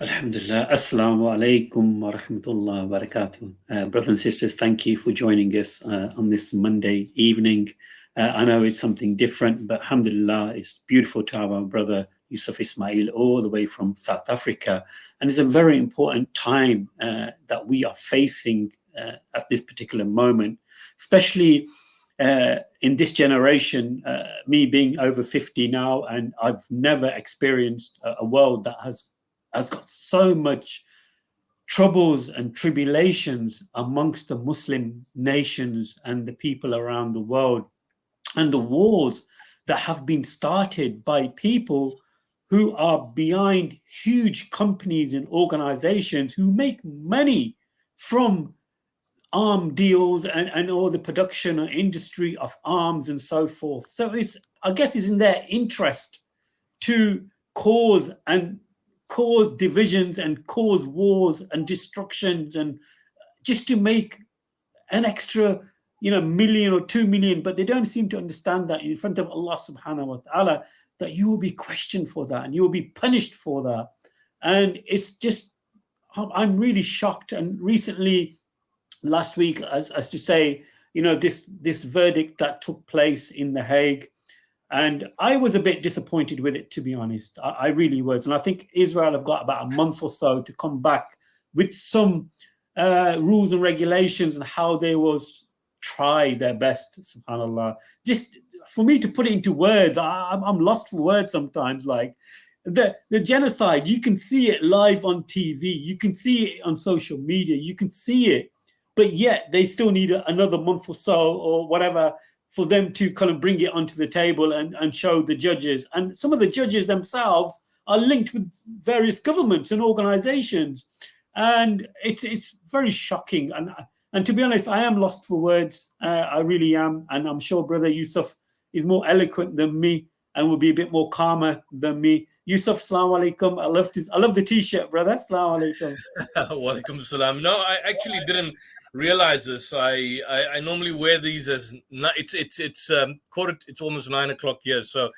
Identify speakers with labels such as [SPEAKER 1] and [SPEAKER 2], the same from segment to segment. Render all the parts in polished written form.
[SPEAKER 1] Alhamdulillah. Assalamu alaikum wa rahmatullah wa barakatuh. Brothers and sisters, thank you for joining us on this Monday evening. I know it's something different, but alhamdulillah, it's beautiful to have our brother Yusuf Ismail all the way from South Africa. And it's a very important time that we are facing at this particular moment, especially in this generation, me being over 50 now, and I've never experienced a world that has got so much troubles and tribulations amongst the Muslim nations and the people around the world, and the wars that have been started by people who are behind huge companies and organizations who make money from arm deals and all the production and industry of arms and so forth. So I guess it's in their interest to cause divisions and cause wars and destructions, and just to make an extra million or 2 million. But they don't seem to understand that in front of Allah subhanahu wa ta'ala, that you will be questioned for that and you will be punished for that. And it's just, I'm really shocked. And recently, last week, as to say, this verdict that took place in The Hague, and I was a bit disappointed with it, to be honest. I really was. And I think Israel have got about a month or so to come back with some rules and regulations and how they will try their best, subhanAllah. Just for me to put it into words, I'm lost for words sometimes. Like the genocide, you can see it live on TV. You can see it on social media. You can see it. But yet they still need another month or so or whatever for them to kind of bring it onto the table and show the judges. And some of the judges themselves are linked with various governments and organizations. And it's very shocking. And to be honest, I am lost for words. I really am. And I'm sure Brother Yusuf is more eloquent than me and will be a bit more calmer than me. Yusuf, assalamu alaikum. I love the t-shirt, brother. Assalamu alaikum.
[SPEAKER 2] Wa alaikum salam. No, I actually didn't realize this. I normally wear these as it's almost 9 o'clock here. So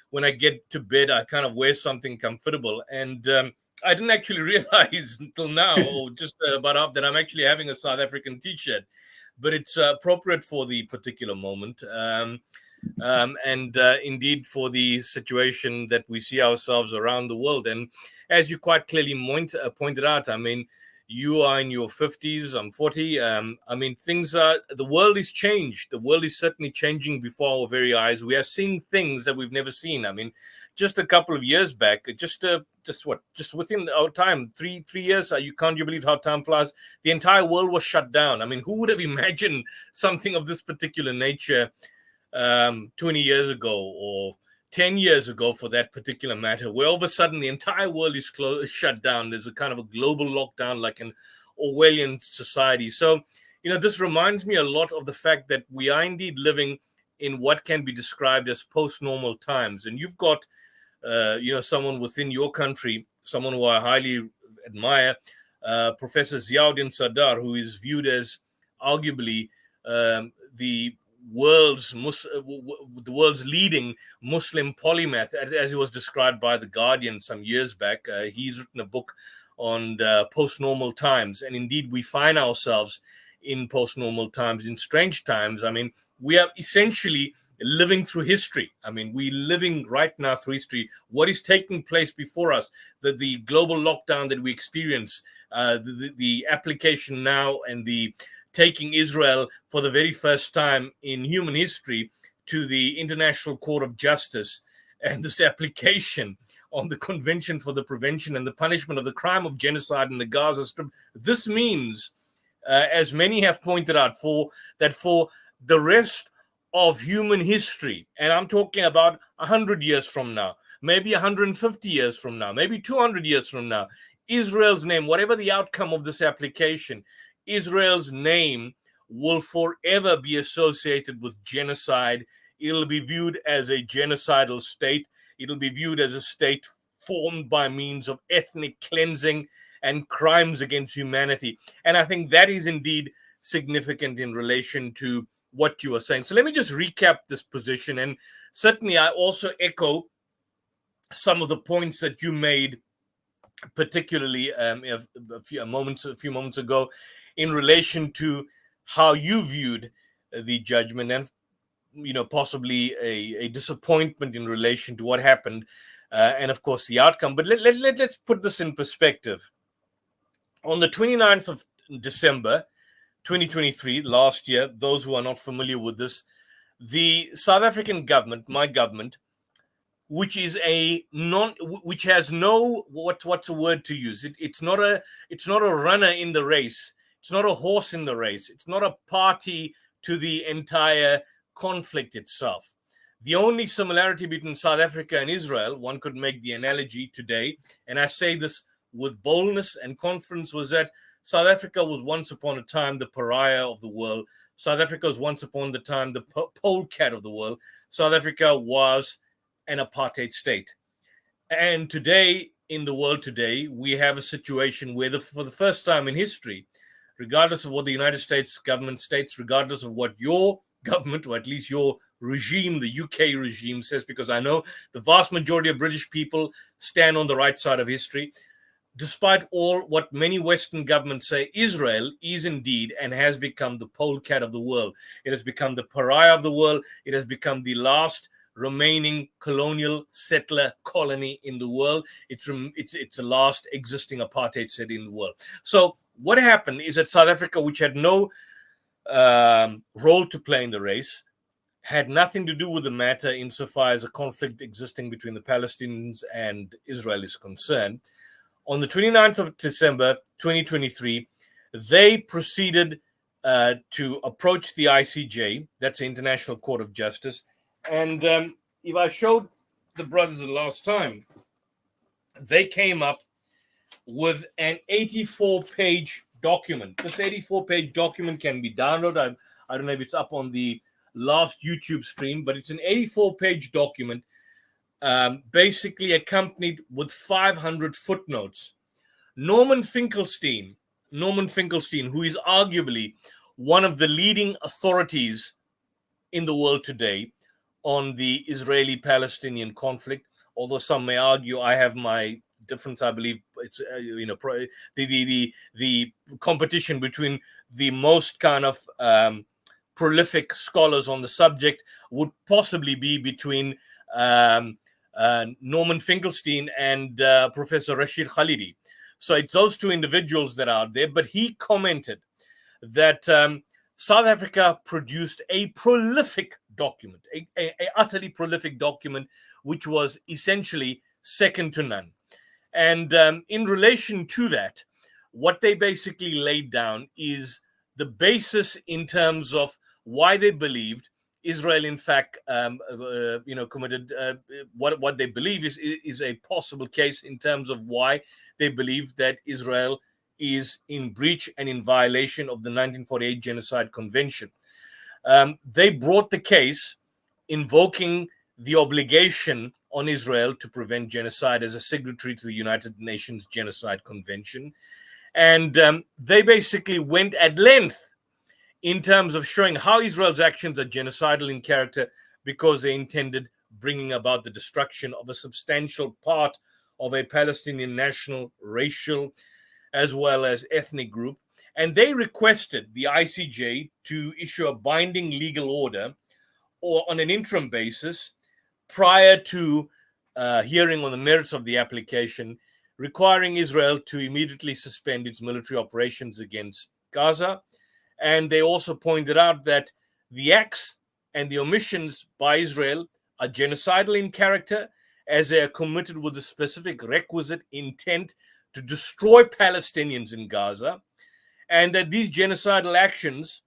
[SPEAKER 2] when I get to bed, I kind of wear something comfortable. And I didn't actually realize until now, or just about half, that I'm actually having a South African t-shirt. But it's appropriate for the particular moment. And indeed for the situation that we see ourselves around the world. And as you quite clearly pointed out, I mean, you are in your 50s, I'm 40. I mean, the world is changed. The world is certainly changing before our very eyes. We are seeing things that we've never seen. I mean, just a couple of years back, just within our time, three years, can't you believe how time flies? The entire world was shut down. I mean, who would have imagined something of this particular nature 20 years ago or 10 years ago, for that particular matter, where all of a sudden the entire world is shut down. There's a kind of a global lockdown, like an Orwellian society. So, this reminds me a lot of the fact that we are indeed living in what can be described as post-normal times. And you've got, someone within your country, someone who I highly admire, Professor Ziauddin Sardar, who is viewed as arguably the world's leading Muslim polymath, as he was described by The Guardian some years back. He's written a book on post-normal times, and indeed we find ourselves in post-normal times, in strange times. I mean, we are essentially living through history. I mean, we're living right now through history. What is taking place before us, the global lockdown that we experience, the application now, and the taking Israel for the very first time in human history to the International Court of Justice, and this application on the Convention for the Prevention and the Punishment of the Crime of Genocide in the Gaza Strip. This means, as many have pointed out, for the rest of human history, and I'm talking about 100 years from now, maybe 150 years from now, maybe 200 years from now, Israel's name, whatever the outcome of this application, Israel's name will forever be associated with genocide. It'll be viewed as a genocidal state. It'll be viewed as a state formed by means of ethnic cleansing and crimes against humanity. And I think that is indeed significant in relation to what you are saying. So let me just recap this position. And certainly I also echo some of the points that you made particularly a few moments ago, in relation to how you viewed the judgment, and possibly a disappointment in relation to what happened, and of course the outcome. But let's put this in perspective. On the 29th of December 2023, last year, those who are not familiar with this, the South African government, my government, which has no, what's a word to use? It's not a runner in the race. It's not a horse in the race. It's not a party to the entire conflict itself. The only similarity between South Africa and Israel, one could make the analogy today, and I say this with boldness and confidence, was that South Africa was once upon a time the pariah of the world. South Africa was once upon a time the polecat of the world. South Africa was an apartheid state. And today, in the world today, we have a situation where for the first time in history, regardless of what the United States government states, regardless of what your government, or at least your regime, the UK regime, says, because I know the vast majority of British people stand on the right side of history. Despite all what many Western governments say, Israel is indeed and has become the polecat of the world. It has become the pariah of the world. It has become the last remaining colonial settler colony in the world. It's the last existing apartheid state in the world. So what happened is that South Africa, which had no role to play in the race, had nothing to do with the matter insofar as a conflict existing between the Palestinians and Israel is concerned. On the 29th of December 2023, they proceeded to approach the ICJ, that's the International Court of Justice. And if I showed the brothers the last time, they came up with an 84-page document. This 84-page document can be downloaded. I don't know if it's up on the last YouTube stream, but it's an 84-page document, basically accompanied with 500 footnotes. Norman Finkelstein, who is arguably one of the leading authorities in the world today on the Israeli-Palestinian conflict, although some may argue I have my difference. I believe it's the competition between the most kind of prolific scholars on the subject would possibly be between Norman Finkelstein and Professor Rashid Khalidi. So it's those two individuals that are there. But he commented that South Africa produced a prolific document, a utterly prolific document, which was essentially second to none. And in relation to that, what they basically laid down is the basis in terms of why they believed Israel, in fact, committed what they believe is a possible case in terms of why they believe that Israel is in breach and in violation of the 1948 Genocide Convention. They brought the case invoking the obligation on Israel to prevent genocide as a signatory to the United Nations Genocide Convention. And they basically went at length in terms of showing how Israel's actions are genocidal in character because they intended bringing about the destruction of a substantial part of a Palestinian national, racial, as well as ethnic group. And they requested the ICJ to issue a binding legal order or on an interim basis prior to hearing on the merits of the application, requiring Israel to immediately suspend its military operations against Gaza. And they also pointed out that the acts and the omissions by Israel are genocidal in character, as they are committed with a specific requisite intent to destroy Palestinians in Gaza, and that these genocidal actions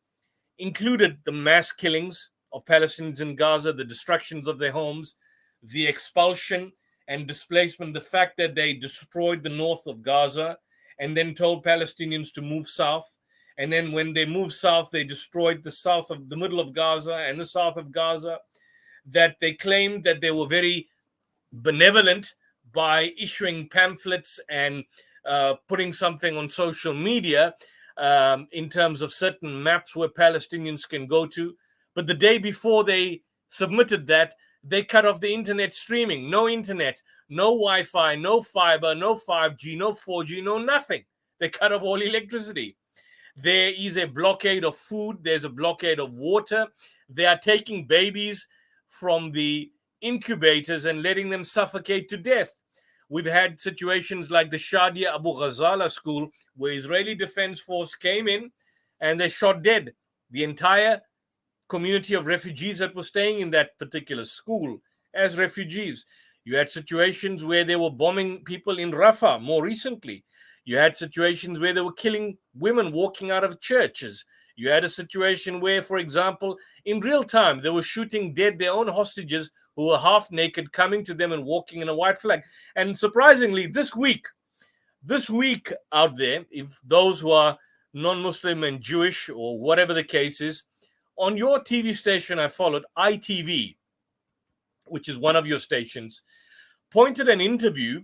[SPEAKER 2] included the mass killings of Palestinians in Gaza, the destructions of their homes, the expulsion and displacement, the fact that they destroyed the north of Gaza and then told Palestinians to move south. And then when they moved south, they destroyed the middle of Gaza and the south of Gaza, that they claimed that they were very benevolent by issuing pamphlets and putting something on social media in terms of certain maps where Palestinians can go to. But the day before they submitted that, They cut off the internet streaming. No internet, no Wi-Fi, no fiber, no 5G, no 4G, no nothing. They cut off all electricity. There is a blockade of food. There's a blockade of water. They are taking babies from the incubators and letting them suffocate to death. We've had situations like the Shadia Abu Ghazala school, where Israeli Defense Force came in and they shot dead the entire community of refugees that were staying in that particular school as refugees. You had situations where they were bombing people in Rafah more recently. You had situations where they were killing women walking out of churches. You had a situation where, for example, in real time, they were shooting dead their own hostages who were half naked, coming to them and walking in a white flag. And surprisingly, this week out there, if those who are non-Muslim and Jewish or whatever the case is, on your TV station I followed, ITV, which is one of your stations, pointed an interview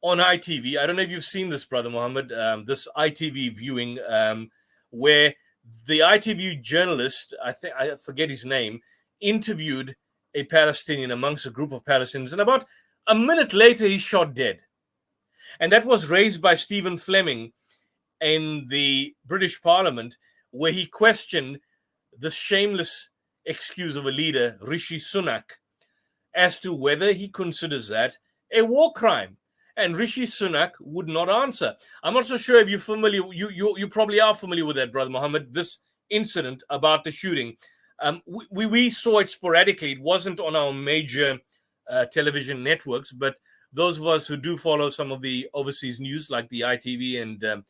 [SPEAKER 2] on ITV. I don't know if you've seen this, Brother Mohammed, this ITV viewing, where the ITV journalist, I forget his name, interviewed a Palestinian amongst a group of Palestinians, and about a minute later, he's shot dead. And that was raised by Stephen Fleming in the British Parliament, where he questioned the shameless excuse of a leader, Rishi Sunak, as to whether he considers that a war crime. And Rishi Sunak would not answer. I'm not so sure if you're familiar, you probably are familiar with that, Brother Mohammed, this incident about the shooting. We saw it sporadically. It wasn't on our major television networks, but those of us who do follow some of the overseas news, like the ITV and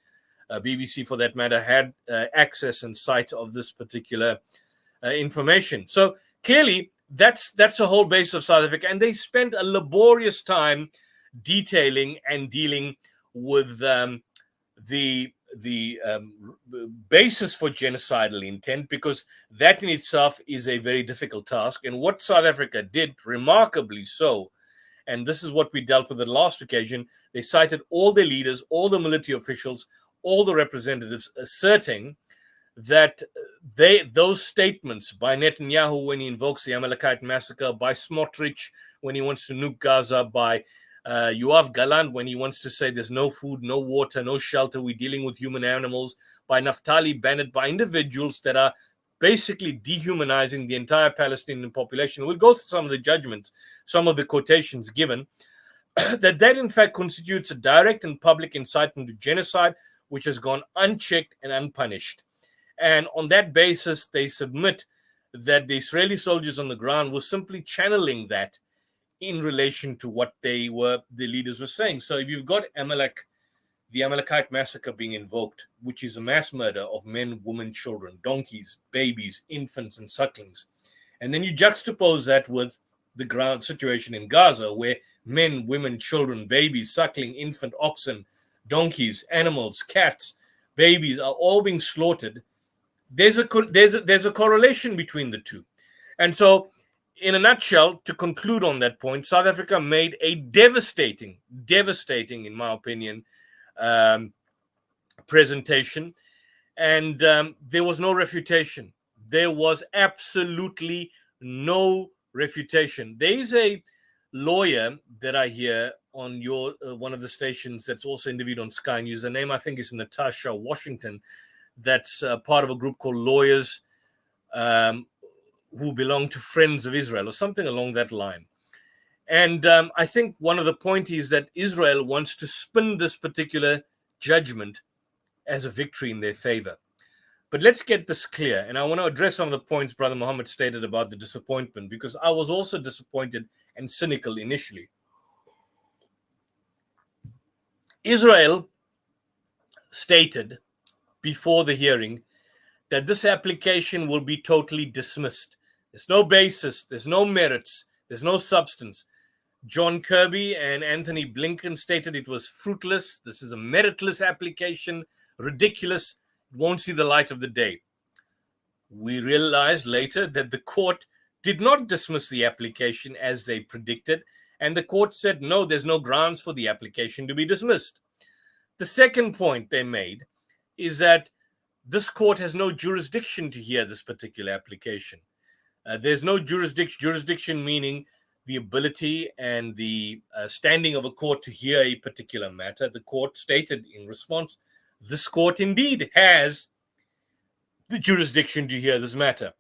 [SPEAKER 2] BBC for that matter, had access and sight of this particular information. So clearly, that's the whole base of South Africa. And they spent a laborious time detailing and dealing with the basis for genocidal intent, because that in itself is a very difficult task. And what South Africa did, remarkably so, and this is what we dealt with the last occasion, they cited all the leaders, all the military officials, all the representatives, asserting that those statements by Netanyahu when he invokes the Amalekite massacre, by Smotrich when he wants to nuke Gaza, by Yoav Gallant when he wants to say there's no food, no water, no shelter, we're dealing with human animals, by Naftali Bennett, by individuals that are basically dehumanizing the entire Palestinian population. We'll go through some of the judgments, some of the quotations given, that in fact constitutes a direct and public incitement to genocide, which has gone unchecked and unpunished. And on that basis, they submit that the Israeli soldiers on the ground were simply channeling that in relation to what the leaders were saying. So if you've got the Amalekite massacre being invoked, which is a mass murder of men, women, children, donkeys, babies, infants, and sucklings, and then you juxtapose that with the ground situation in Gaza, where men, women, children, babies, suckling, infant, oxen, donkeys, animals, cats, babies are all being slaughtered. There's a correlation between the two. And so, in a nutshell, to conclude on that point, South Africa made a devastating, in my opinion, presentation, and there was no refutation. There was absolutely no refutation. There is a lawyer that I hear on your one of the stations that's also interviewed on Sky News. The name, I think, is Natasha Washington. That's part of a group called Lawyers who belong to Friends of Israel or something along that line. And I think one of the points is that Israel wants to spin this particular judgment as a victory in their favor. But let's get this clear. And I want to address some of the points Brother Mohammed stated about the disappointment, because I was also disappointed and cynical initially. Israel stated before the hearing that this application will be totally dismissed. There's no basis, there's no merits, there's no substance. John Kirby and Anthony Blinken stated it was fruitless. This is a meritless application, ridiculous. It won't see the light of the day. We realized later that the court did not dismiss the application as they predicted, and the court said, no, there's no grounds for the application to be dismissed. The second point they made is that this court has no jurisdiction to hear this particular application. There's no jurisdiction, meaning the ability and the standing of a court to hear a particular matter. The court stated in response, this court indeed has the jurisdiction to hear this matter.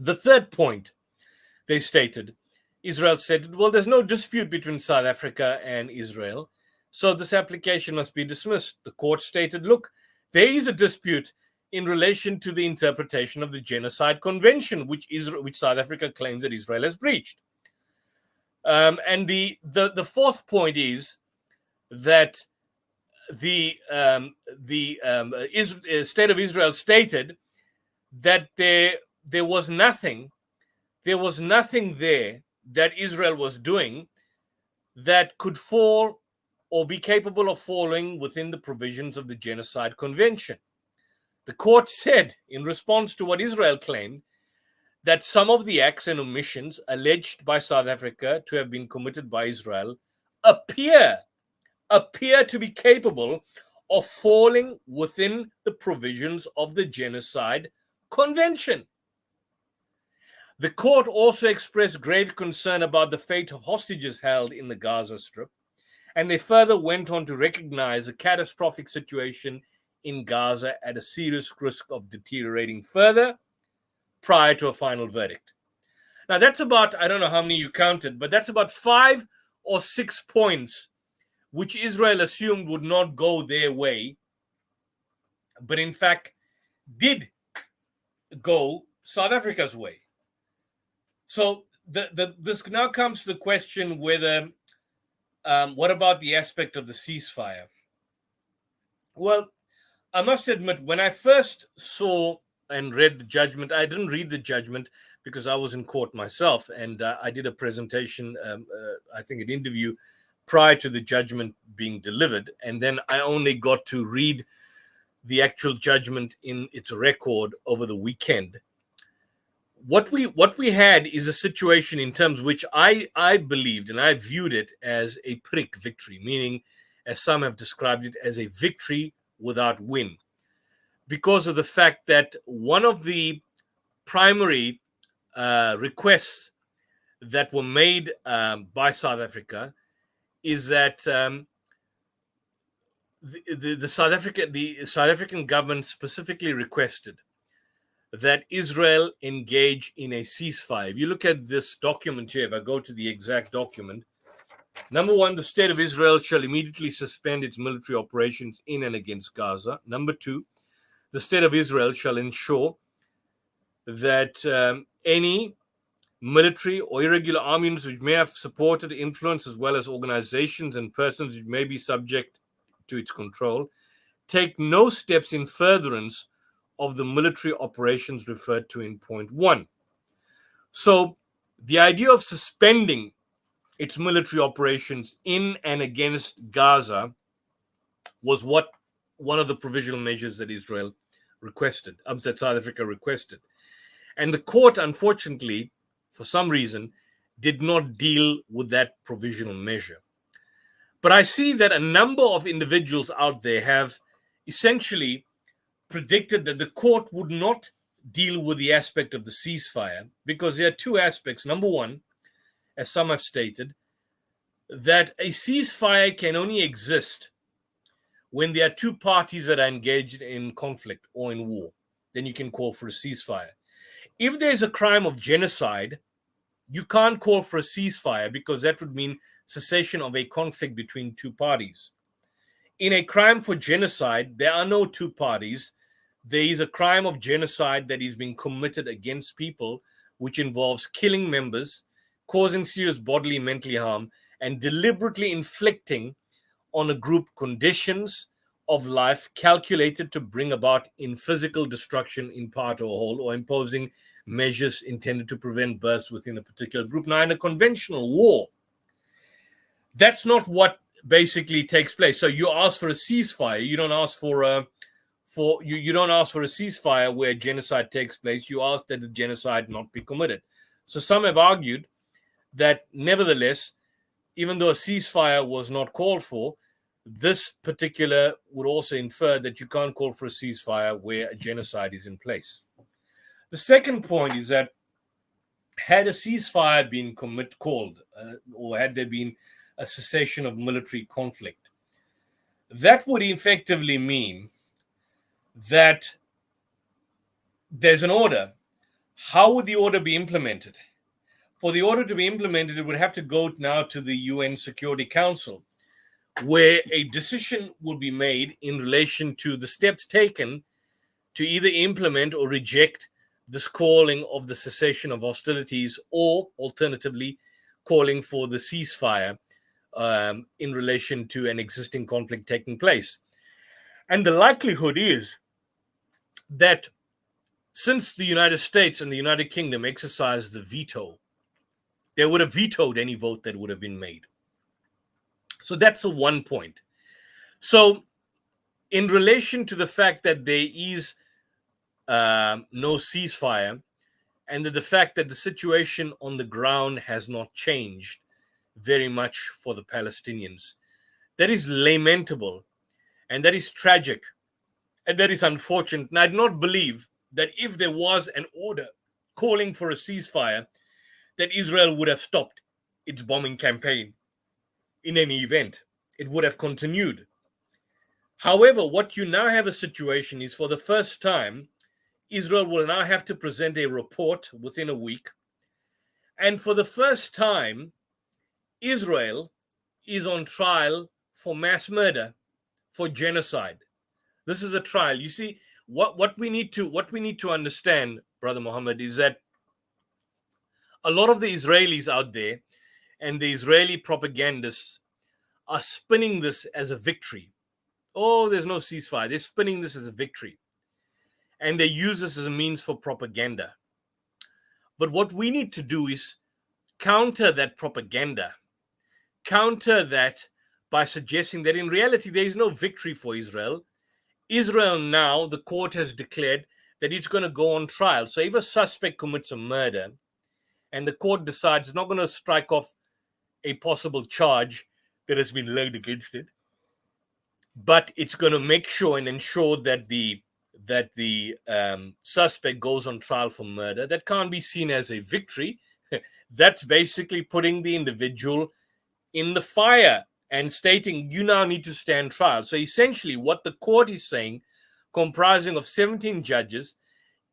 [SPEAKER 2] The third point they stated, Israel stated, well, there's no dispute between South Africa and Israel, so this application must be dismissed. The court stated, look, there is a dispute in relation to the interpretation of the Genocide Convention, which South Africa claims that Israel has breached. And the fourth point is that the State of Israel stated that there was nothing there that Israel was doing that could fall or be capable of falling within the provisions of the Genocide Convention. The court said, in response to what Israel claimed, that some of the acts and omissions alleged by South Africa to have been committed by Israel appear to be capable of falling within the provisions of the Genocide Convention. The court also expressed grave concern about the fate of hostages held in the Gaza Strip, and they further went on to recognize a catastrophic situation in Gaza at a serious risk of deteriorating further prior to a final verdict. Now, that's about, I don't know how many you counted, but that's about 5 or 6 points which Israel assumed would not go their way, but in fact did go South Africa's way. So this now comes to the question whether, what about the aspect of the ceasefire? Well, I must admit, when I first saw and read the judgment, I didn't read the judgment because I was in court myself, and I did a presentation, I think an interview prior to the judgment being delivered, and then I only got to read the actual judgment in its record over the weekend. What we had is a situation in terms which I believed and I viewed it as a Pyrrhic victory, meaning, as some have described it, as a victory without win, because of the fact that one of the primary requests that were made by South Africa is that the South African government specifically requested that Israel engage in a ceasefire. If you look at this document here, if I go to the exact document, number 1, the state of Israel shall immediately suspend its military operations in and against Gaza. Number 2, the state of Israel shall ensure that any military or irregular armies which may have supported, influence, as well as organizations and persons which may be subject to its control, take no steps in furtherance of the military operations referred to in point 1. So the idea of suspending its military operations in and against Gaza was what one of the provisional measures that Israel requested, that South Africa requested. And the court, unfortunately, for some reason, did not deal with that provisional measure. But I see that a number of individuals out there have essentially predicted that the court would not deal with the aspect of the ceasefire because there are 2 aspects. Number 1, as some have stated, that a ceasefire can only exist when there are 2 parties that are engaged in conflict or in war. Then you can call for a ceasefire. If there's a crime of genocide, you can't call for a ceasefire because that would mean cessation of a conflict between 2 parties. In a crime for genocide, there are no 2 parties. There is a crime of genocide that is being committed against people, which involves killing members, causing serious bodily and mental harm, and deliberately inflicting on a group conditions of life calculated to bring about in physical destruction in part or whole, or imposing measures intended to prevent births within a particular group. Now, in a conventional war, that's not what basically takes place. So you ask for a ceasefire. You don't ask for a you don't ask for a ceasefire where genocide takes place. You ask that the genocide not be committed. So some have argued that nevertheless, even though a ceasefire was not called for, this particular would also infer that you can't call for a ceasefire where a genocide is in place. The second point is that had a ceasefire been called, or had there been a cessation of military conflict, that would effectively mean that there's an order. How would the order be implemented? For the order to be implemented, it would have to go now to the UN Security Council, where a decision will be made in relation to the steps taken to either implement or reject this calling of the cessation of hostilities, or alternatively calling for the ceasefire in relation to an existing conflict taking place. And the likelihood is that since the United States and the United Kingdom exercised the veto, they would have vetoed any vote that would have been made. So that's a one point. So in relation to the fact that there is no ceasefire, and that the fact that the situation on the ground has not changed very much for the Palestinians, that is lamentable, and that is tragic, and that is unfortunate. And I do not believe that if there was an order calling for a ceasefire, that Israel would have stopped its bombing campaign in any event. It would have continued. However, what you now have a situation is, for the first time, Israel will now have to present a report within a week. And for the first time, Israel is on trial for mass murder, for genocide. This is a trial. You see, what we need to understand, Brother Mohammed, is that a lot of the Israelis out there and the Israeli propagandists are spinning this as a victory. Oh, there's no ceasefire. They're spinning this as a victory. And they use this as a means for propaganda. But what we need to do is counter that propaganda, counter that by suggesting that in reality there is no victory for Israel. Israel now, the court has declared that it's going to go on trial. So if a suspect commits a murder and the court decides it's not going to strike off a possible charge that has been laid against it, but it's going to make sure and ensure that the suspect goes on trial for murder, that can't be seen as a victory. That's basically putting the individual in the fire and stating you now need to stand trial. So essentially what the court is saying, comprising of 17 judges,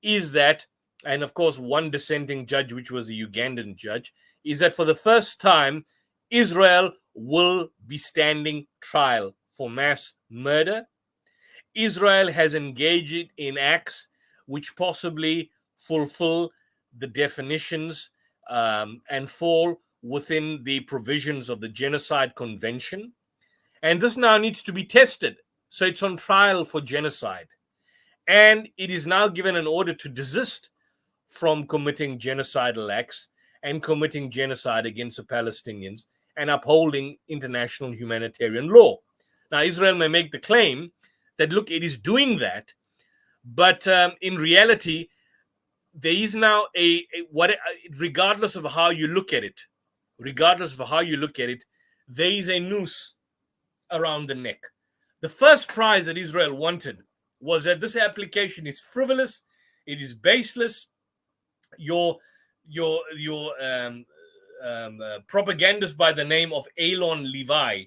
[SPEAKER 2] is that, and of course one dissenting judge, which was a Ugandan judge, is that for the first time Israel will be standing trial for mass murder. Israel has engaged in acts which possibly fulfill the definitions and fall within the provisions of the Genocide Convention. And this now needs to be tested. So it's on trial for genocide. And it is now given an order to desist from committing genocidal acts and committing genocide against the Palestinians and upholding international humanitarian law. Now, Israel may make the claim that, look, it is doing that, but in reality, there is now regardless of how you look at it, there is a noose around the neck. The first prize that Israel wanted was that this application is frivolous, it is baseless. Your propagandist by the name of Alon Levi,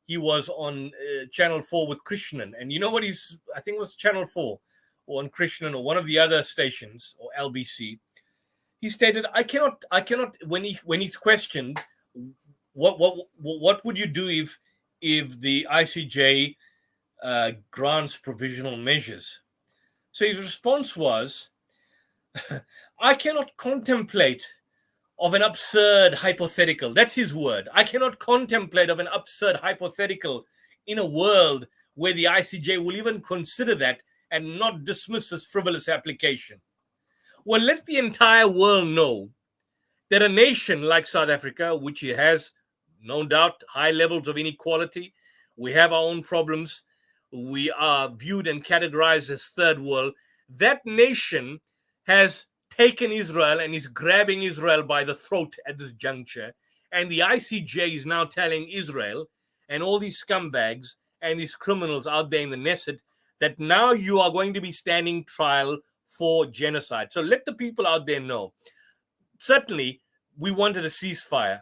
[SPEAKER 2] he was on Channel 4 with Krishnan, and you know what I think it was Channel 4 or on Krishnan or one of the other stations or LBC. He stated, I cannot. When he's questioned, what would you do if the ICJ grants provisional measures? So his response was, I cannot contemplate of an absurd hypothetical. That's his word. I cannot contemplate of an absurd hypothetical in a world where the ICJ will even consider that and not dismiss this frivolous application. Well, let the entire world know that a nation like South Africa, which has no doubt high levels of inequality, we have our own problems, we are viewed and categorized as third world, that nation has taken Israel and is grabbing Israel by the throat at this juncture. And the ICJ is now telling Israel and all these scumbags and these criminals out there in the Knesset that now you are going to be standing trial for genocide. So let the people out there know, certainly we wanted a ceasefire.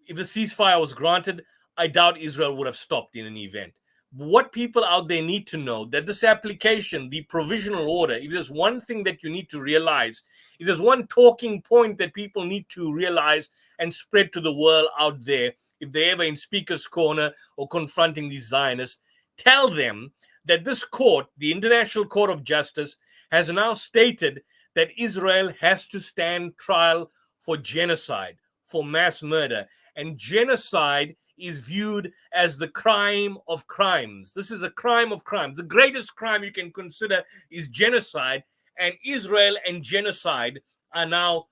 [SPEAKER 2] If the ceasefire was granted, I doubt Israel would have stopped in an event. What people out there need to know, that this application, the provisional order, if there's one thing that you need to realize, if there's one talking point that people need to realize and spread to the world out there, if they're ever in speaker's corner or confronting these Zionists, tell them that this court, the International Court of Justice, has now stated that Israel has to stand trial for genocide, for mass murder. And genocide is viewed as the crime of crimes. This is a crime of crimes. The greatest crime you can consider is genocide, and Israel and genocide are now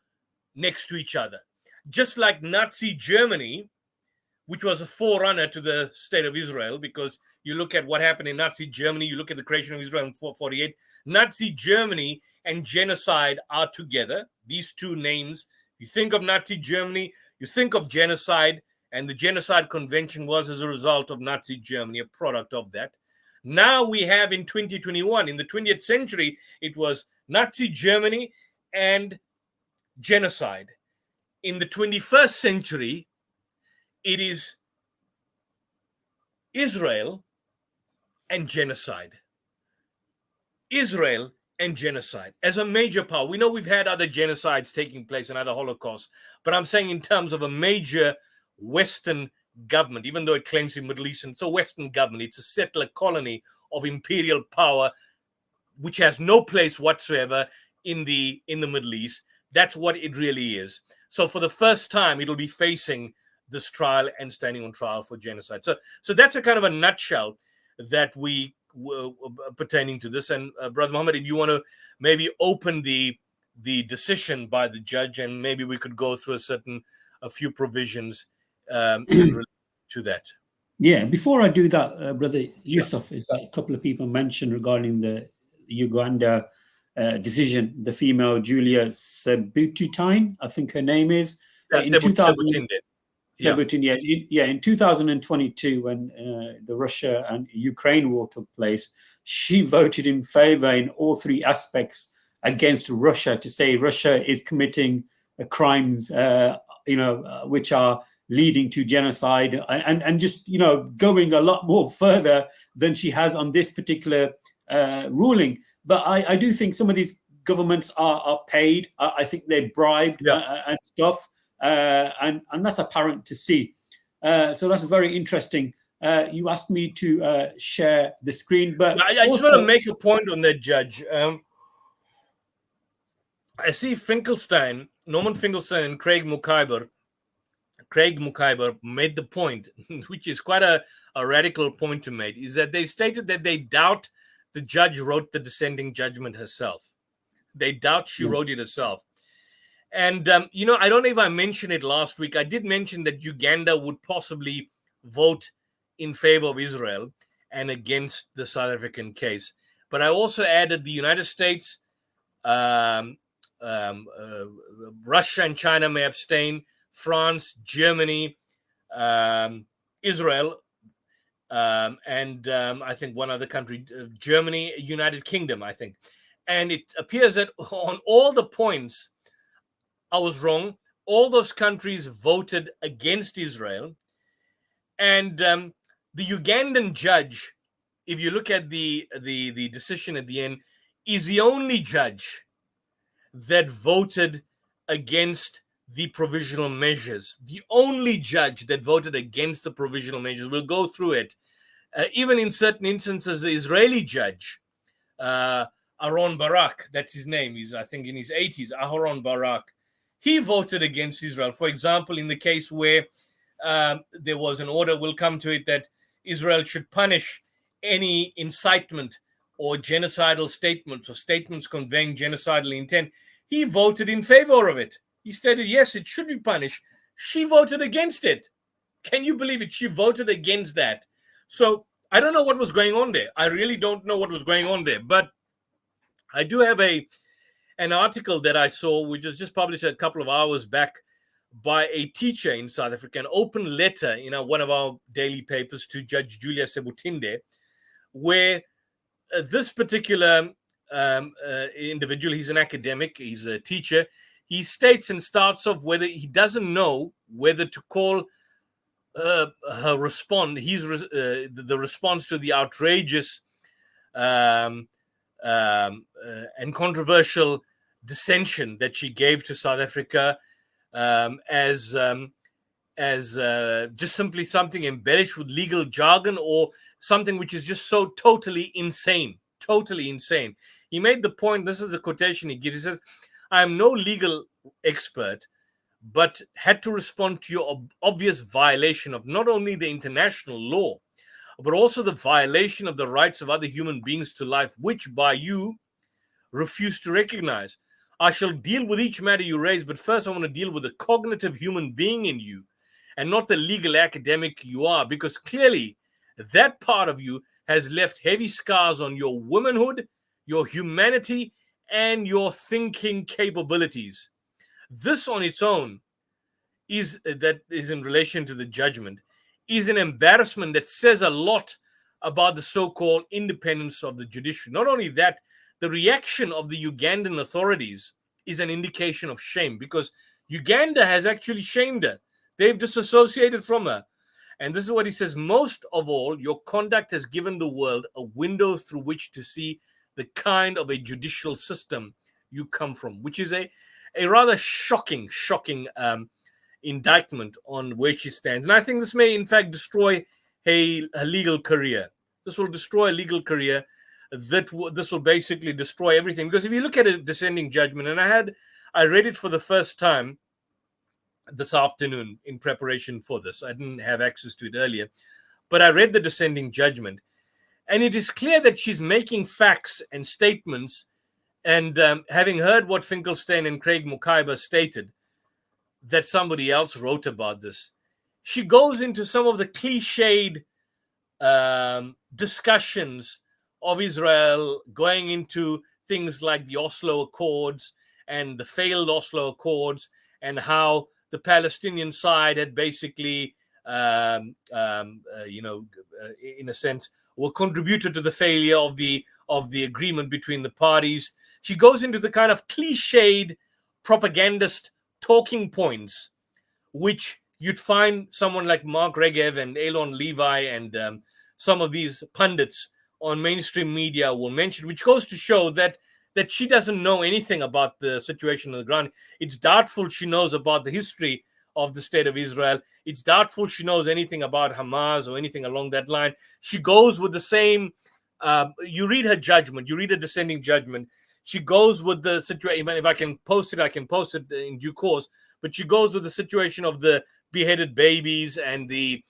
[SPEAKER 2] next to each other. Just like Nazi Germany, which was a forerunner to the state of Israel, because you look at what happened in Nazi Germany, you look at the creation of Israel in 1948, Nazi Germany and genocide are together. These two names, you think of Nazi Germany, you think of genocide, and the Genocide Convention was as a result of Nazi Germany, a product of that. Now we have in 2021, in the 20th century, it was Nazi Germany and genocide. In the 21st century, it is Israel and genocide. Israel and genocide as a major power. We know we've had other genocides taking place and other Holocausts, but I'm saying in terms of a major Western government, even though it claims the Middle East, it's a Western government. It's a settler colony of imperial power, which has no place whatsoever in the Middle East. That's what it really is. So for the first time, it'll be facing this trial and standing on trial for genocide. So that's a kind of a nutshell that we pertaining to this. And Brother Mohammed, if you want to maybe open the decision by the judge, and maybe we could go through a few provisions in relation to that.
[SPEAKER 1] Yeah, before I do that, Brother Yusuf, is that a couple of people mentioned regarding the Uganda decision, the female Julia Sebutine, I think her name is. In 2000, in 2022, when the Russia and Ukraine war took place, she voted in favor in all three aspects against Russia, to say Russia is committing crimes, which are leading to genocide, and just going a lot more further than she has on this particular ruling. But I do think some of these governments are paid. I think they're bribed and stuff. And that's apparent to see. So that's very interesting. You asked me to share the screen, but
[SPEAKER 2] I just want to make a point on that, Judge. I see Norman Finkelstein and Craig Mukhiber made the point, which is quite a radical point to make, is that they stated that they doubt the judge wrote the dissenting judgment herself. They doubt she wrote it herself. And, I don't know if I mentioned it last week. I did mention that Uganda would possibly vote in favor of Israel and against the South African case. But I also added the United States, Russia and China may abstain, France, Germany, Israel, and I think one other country, Germany, United Kingdom, I think. And it appears that on all the points, I was wrong. All those countries voted against Israel. And the Ugandan judge, if you look at the decision at the end, is the only judge that voted against the provisional measures. The only judge that voted against the provisional measures. We'll go through it. Even in certain instances, the Israeli judge, Aaron Barak, that's his name. He's, I think, in his 80s, Aaron Barak. He voted against Israel. For example, in the case where there was an order, we'll come to it, that Israel should punish any incitement or genocidal statements or statements conveying genocidal intent. He voted in favor of it. He stated, yes, it should be punished. She voted against it. Can you believe it? She voted against that. So I don't know what was going on there. I really don't know what was going on there. But I do have an article that I saw, which was just published a couple of hours back by a teacher in South Africa, an open letter in one of our daily papers to Judge Julia Sebutinde, where this particular individual, he's an academic, he's a teacher, he states and starts off whether he doesn't know whether to call her the response to the outrageous and controversial dissension that she gave to South Africa as just simply something embellished with legal jargon, or something which is just so totally insane. He made the point, this is a quotation he gives, he says, "I am no legal expert, but had to respond to your obvious violation of not only the international law, but also the violation of the rights of other human beings to life, which by you refuse to recognize. I shall deal with each matter you raise, but first I want to deal with the cognitive human being in you and not the legal academic you are, because clearly that part of you has left heavy scars on your womanhood, your humanity, and your thinking capabilities. This on its own is in relation to the judgment, is an embarrassment that says a lot about the so-called independence of the judiciary. Not only that, the reaction of the Ugandan authorities is an indication of shame, because Uganda has actually shamed her. They've disassociated from her. And this is what he says: most of all, your conduct has given the world a window through which to see the kind of a judicial system you come from, which is a rather shocking indictment on where she stands. And I think this may, in fact, destroy a legal career. This will destroy a legal career. This will basically destroy everything. Because if you look at a dissenting judgment, and I read it for the first time this afternoon in preparation for this. I didn't have access to it earlier, but I read the dissenting judgment, and it is clear that she's making facts and statements. And having heard what Finkelstein and Craig Mokaiba stated, that somebody else wrote about this, she goes into some of the cliched discussions of Israel, going into things like the Oslo Accords and the failed Oslo Accords, and how the Palestinian side had basically, in a sense, were contributed to the failure of the agreement between the parties. She goes into the kind of cliched propagandist talking points, which you'd find someone like Mark Regev and Elon Levi and some of these pundits on mainstream media will mention, which goes to show that she doesn't know anything about the situation on the ground. It's doubtful she knows about the history of the state of Israel. It's doubtful she knows anything about Hamas or anything along that line. She goes with the same, you read her judgment, you read a dissenting judgment, she goes with the situation. If I can post it, I can post it in due course, but she goes with the situation of the beheaded babies and the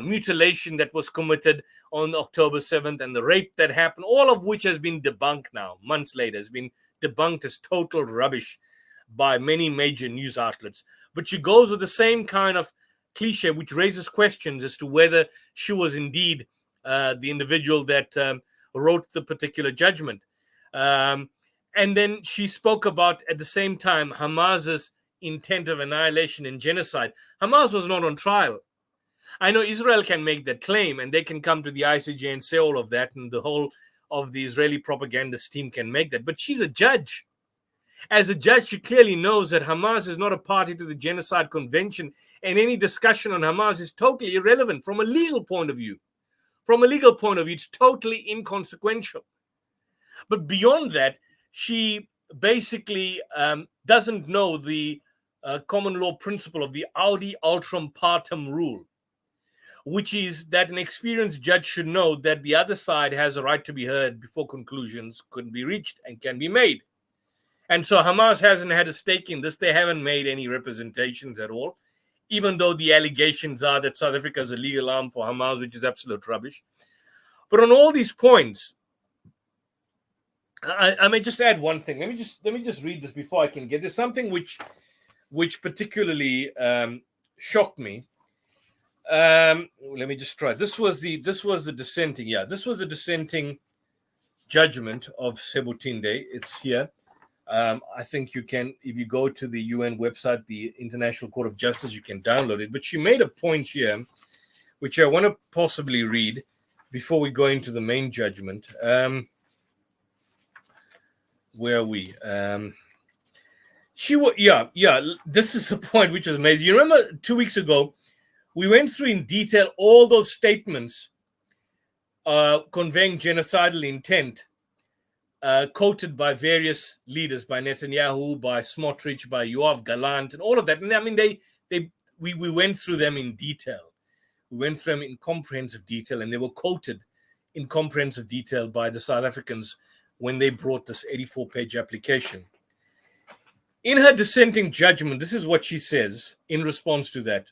[SPEAKER 2] mutilation that was committed on October 7th and the rape that happened, all of which has been debunked now, months later, has been debunked as total rubbish by many major news outlets. But she goes with the same kind of cliche, which raises questions as to whether she was indeed the individual that wrote the particular judgment. And then she spoke about, at the same time, Hamas's intent of annihilation and genocide. Hamas was not on trial. I know Israel can make that claim, and they can come to the ICJ and say all of that, and the whole of the Israeli propagandist team can make that. But she's a judge. As a judge, she clearly knows that Hamas is not a party to the Genocide Convention, and any discussion on Hamas is totally irrelevant from a legal point of view. From a legal point of view, it's totally inconsequential. But beyond that, she basically doesn't know the common law principle of the Audi Altrum Partem rule, which is that an experienced judge should know that the other side has a right to be heard before conclusions could be reached and can be made. And so Hamas hasn't had a stake in this. They haven't made any representations at all, even though the allegations are that South Africa is a legal arm for Hamas, which is absolute rubbish. But on all these points, I may just add one thing. Let me just read this before I can get. There's something which particularly shocked me. Let me just try. This was the dissenting. Yeah, this was the dissenting judgment of Sebutinde. It's here. I think you can, if you go to the UN website, the International Court of Justice, you can download it. But she made a point here, which I want to possibly read before we go into the main judgment. Where are we? Yeah. This is the point which is amazing. You remember 2 weeks ago, we went through in detail all those statements conveying genocidal intent, quoted by various leaders, by Netanyahu, by Smotrich, by Yoav Gallant, and all of that. And I mean, we went through them in detail. We went through them in comprehensive detail, and they were quoted in comprehensive detail by the South Africans when they brought this 84-page application. In her dissenting judgment, this is what she says in response to that.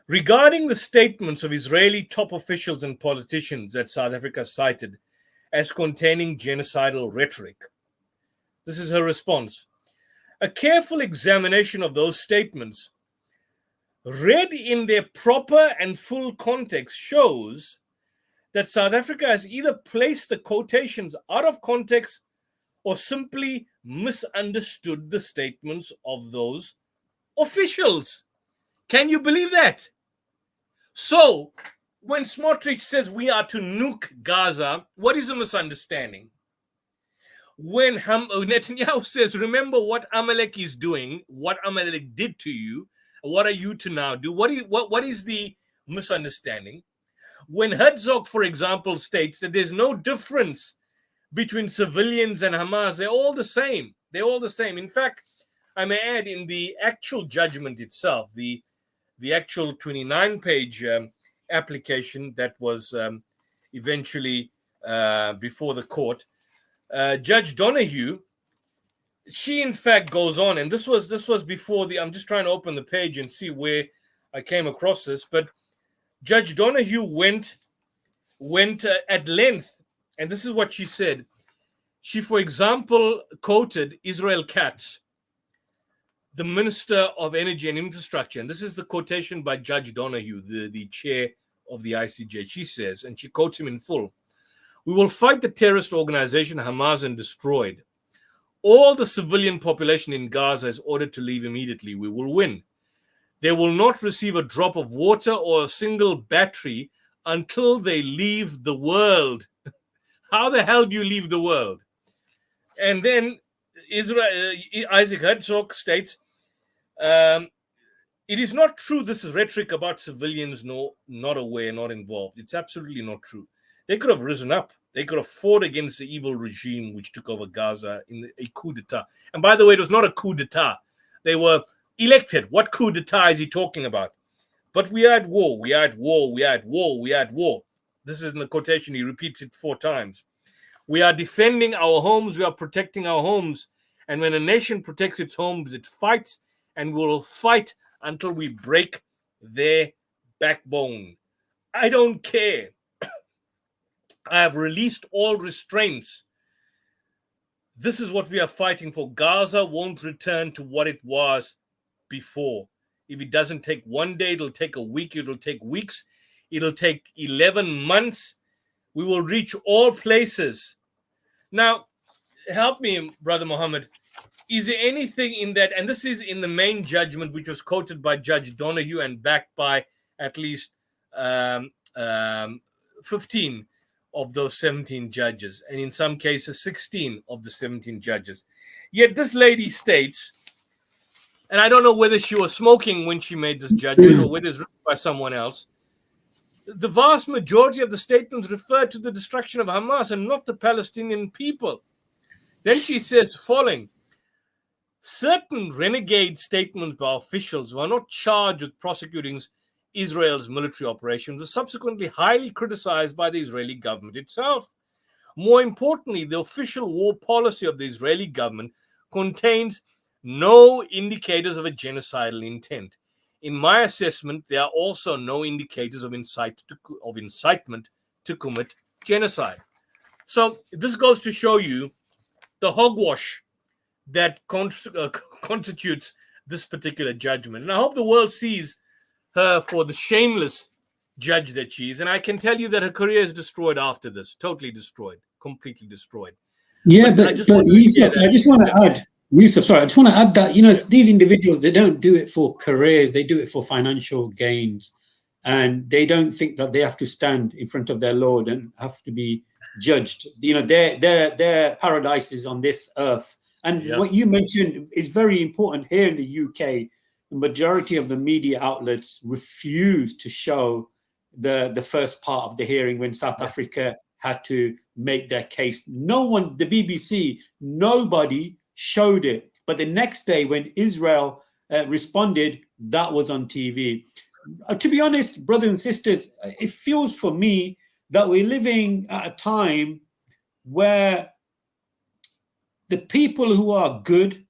[SPEAKER 2] Regarding the statements of Israeli top officials and politicians that South Africa cited as containing genocidal rhetoric, this is her response. A careful examination of those statements, read in their proper and full context, shows that South Africa has either placed the quotations out of context or simply misunderstood the statements of those officials. Can you believe that? So, when Smotrich says we are to nuke Gaza, what is a misunderstanding? When Netanyahu says, remember what Amalek is doing, what Amalek did to you, what are you to now do? What is the misunderstanding? When Herzog, for example, states that there's no difference between civilians and Hamas, they're all the same. They're all the same. In fact, I may add, in the actual judgment itself, the actual 29-page application that was eventually before the court, Judge Donahue, she in fact goes on, and this was before I'm just trying to open the page and see where I came across this, but Judge Donahue went at length, and this is what she said. She, for example, quoted Israel Katz, the Minister of Energy and Infrastructure, and this is the quotation by Judge Donahue, the chair of the ICJ. She says, and she quotes him in full, "We will fight the terrorist organization Hamas and destroy it. All the civilian population in Gaza is ordered to leave immediately. We will win. They will not receive a drop of water or a single battery until they leave the world." How the hell do you leave the world? And then Isaac Herzog states, it is not true this is rhetoric about civilians not aware, not involved. It's absolutely not true. They could have risen up. They could have fought against the evil regime which took over Gaza in a coup d'etat. And by the way, it was not a coup d'etat. They were elected. What coup d'etat is he talking about? But we are at war. We are at war. We are at war. We are at war. This is in the quotation. He repeats it 4 times. We are defending our homes. We are protecting our homes. And when a nation protects its homes, it fights, and will fight until we break their backbone. I don't care. I have released all restraints. This is what we are fighting for. Gaza won't return to what it was before. If it doesn't take 1 day, it'll take a week, it'll take weeks, it'll take 11 months. We will reach all places. Now, help me, Brother Mohammed. Is there anything in that, and this is in the main judgment, which was quoted by Judge Donahue and backed by at least 15 of those 17 judges, and in some cases 16 of the 17 judges. Yet this lady states, and I don't know whether she was smoking when she made this judgment or whether it's written by someone else, the vast majority of the statements refer to the destruction of Hamas and not the Palestinian people. Then she says following, certain renegade statements by officials who are not charged with prosecuting Israel's military operations were subsequently highly criticized by the Israeli government itself. More importantly, the official war policy of the Israeli government contains no indicators of a genocidal intent. In my assessment, there are also no indicators of incitement to commit genocide. So this goes to show you the hogwash that constitutes this particular judgment. And I hope the world sees her for the shameless judge that she is. And I can tell you that her career is destroyed after this, totally destroyed, completely destroyed.
[SPEAKER 1] Yeah, but Yusuf, I just want to add, Yusuf, sorry, I just want to add that, these individuals, they don't do it for careers, they do it for financial gains. And they don't think that they have to stand in front of their Lord and have to be judged. Their paradise is on this earth, And what you mentioned is very important here in the UK. The majority of the media outlets refused to show the first part of the hearing when South Africa had to make their case. No one, the BBC, nobody showed it. But the next day when Israel responded, that was on TV. To be honest, brothers and sisters, it feels for me that we're living at a time where the people who are good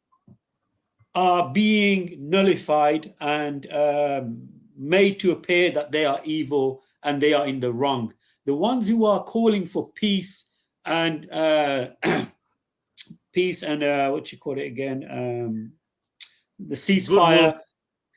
[SPEAKER 1] are being nullified and made to appear that they are evil and they are in the wrong. The ones who are calling for peace and peace and what you call it again, the ceasefire,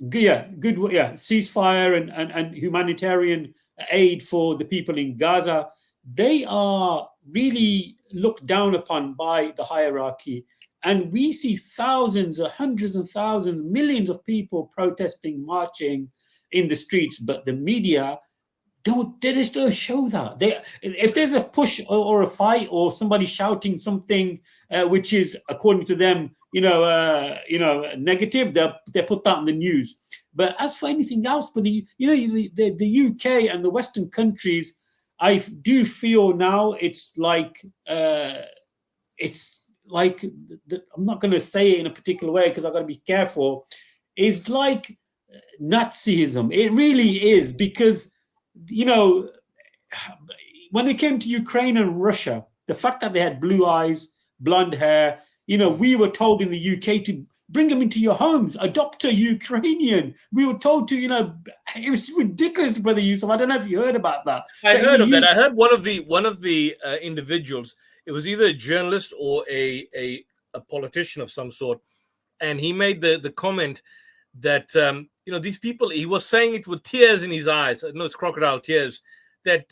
[SPEAKER 1] ceasefire and humanitarian aid for the people in Gaza, they are really looked down upon by the hierarchy. And we see thousands, hundreds of thousands, millions of people protesting, marching in the streets, but the media they just don't show that. If there's a push or a fight or somebody shouting something which is according to them, negative, they put that in the news. But as for anything else, but the UK and the Western countries, I do feel now it's like I'm not going to say it in a particular way because I've got to be careful. It's like Nazism. It really is, because when it came to Ukraine and Russia, the fact that they had blue eyes, blonde hair, we were told in the UK to bring them into your homes, adopt a Ukrainian. We were told to, it was ridiculous, Brother Yusuf. I don't know if you heard about that.
[SPEAKER 2] I heard of that. I heard one of the individuals. It was either a journalist or a politician of some sort, and he made the comment that these people. He was saying it with tears in his eyes. No, it's crocodile tears. That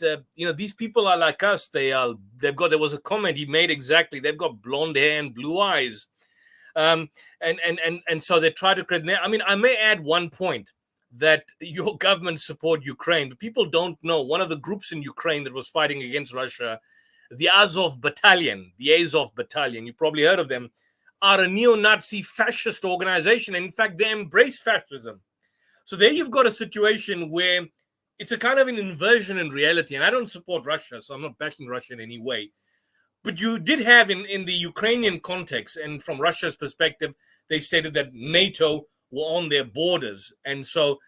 [SPEAKER 2] these people are like us. There was a comment he made exactly. They've got blonde hair and blue eyes, and so they try to create. I mean, I may add one point that your government support Ukraine, but people don't know one of the groups in Ukraine that was fighting against Russia, the Azov Battalion, you probably heard of them, are a neo-Nazi fascist organization. And in fact, they embrace fascism. So there you've got a situation where it's a kind of an inversion in reality. And I don't support Russia, so I'm not backing Russia in any way. But you did have in the Ukrainian context, and from Russia's perspective, they stated that NATO were on their borders. And so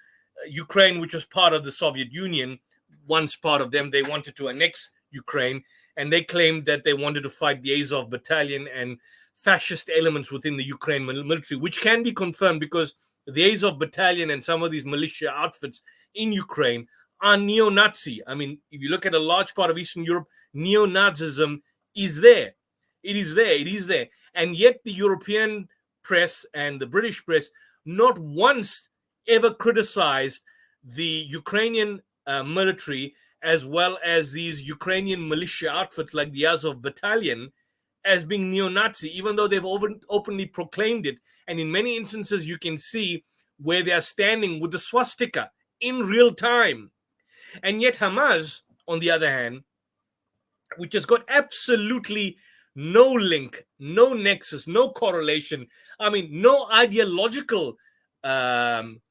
[SPEAKER 2] Ukraine, which was part of the Soviet Union, once part of them, they wanted to annex Ukraine. And they claimed that they wanted to fight the Azov Battalion and fascist elements within the Ukraine military, which can be confirmed because the Azov Battalion and some of these militia outfits in Ukraine are neo-Nazi. I mean, if you look at a large part of Eastern Europe, neo-Nazism is there. It is there. And yet the European press and the British press not once ever criticized the Ukrainian military as well as these Ukrainian militia outfits like the Azov Battalion as being neo-Nazi, even though they've openly proclaimed it. And in many instances, you can see where they are standing with the swastika in real time. And yet Hamas, on the other hand, which has got absolutely no link, no nexus, no correlation, no ideological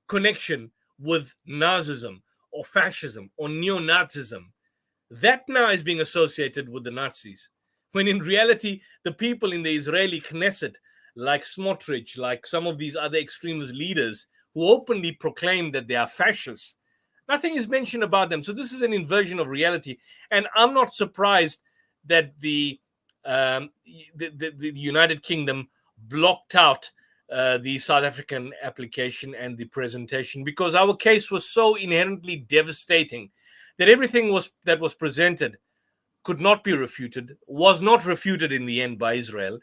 [SPEAKER 2] connection with Nazism or fascism or neo-Nazism, that now is being associated with the Nazis. When in reality, the people in the Israeli Knesset, like Smotrich, like some of these other extremist leaders who openly proclaim that they are fascists, nothing is mentioned about them. So this is an inversion of reality. And I'm not surprised that the United Kingdom blocked out the South African application and the presentation, because our case was so inherently devastating that everything that was presented could not be refuted, was not refuted in the end by Israel.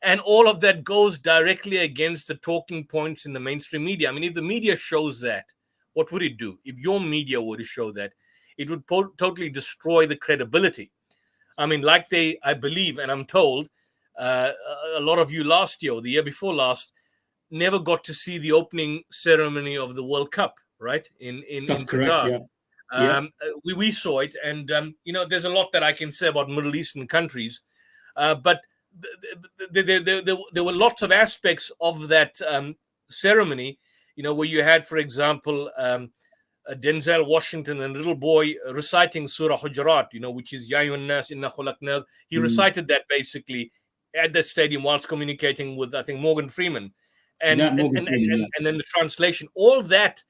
[SPEAKER 2] And all of that goes directly against the talking points in the mainstream media. I mean, if the media shows that, what would it do? If your media were to show that, it would totally destroy the credibility. I mean, I believe, and I'm told, a lot of you last year or the year before last never got to see the opening ceremony of the World Cup, right? In
[SPEAKER 1] That's
[SPEAKER 2] Qatar.
[SPEAKER 1] Correct, yeah.
[SPEAKER 2] We saw it, and there's a lot that I can say about Middle Eastern countries, but there were lots of aspects of that ceremony, where you had, for example, Denzel Washington and a little boy reciting Surah Hujurat, which is Ya Ayyuhan Nas Inna Khalaqna. He recited that basically at the stadium whilst communicating with, I think, Morgan Freeman, and then the translation. All that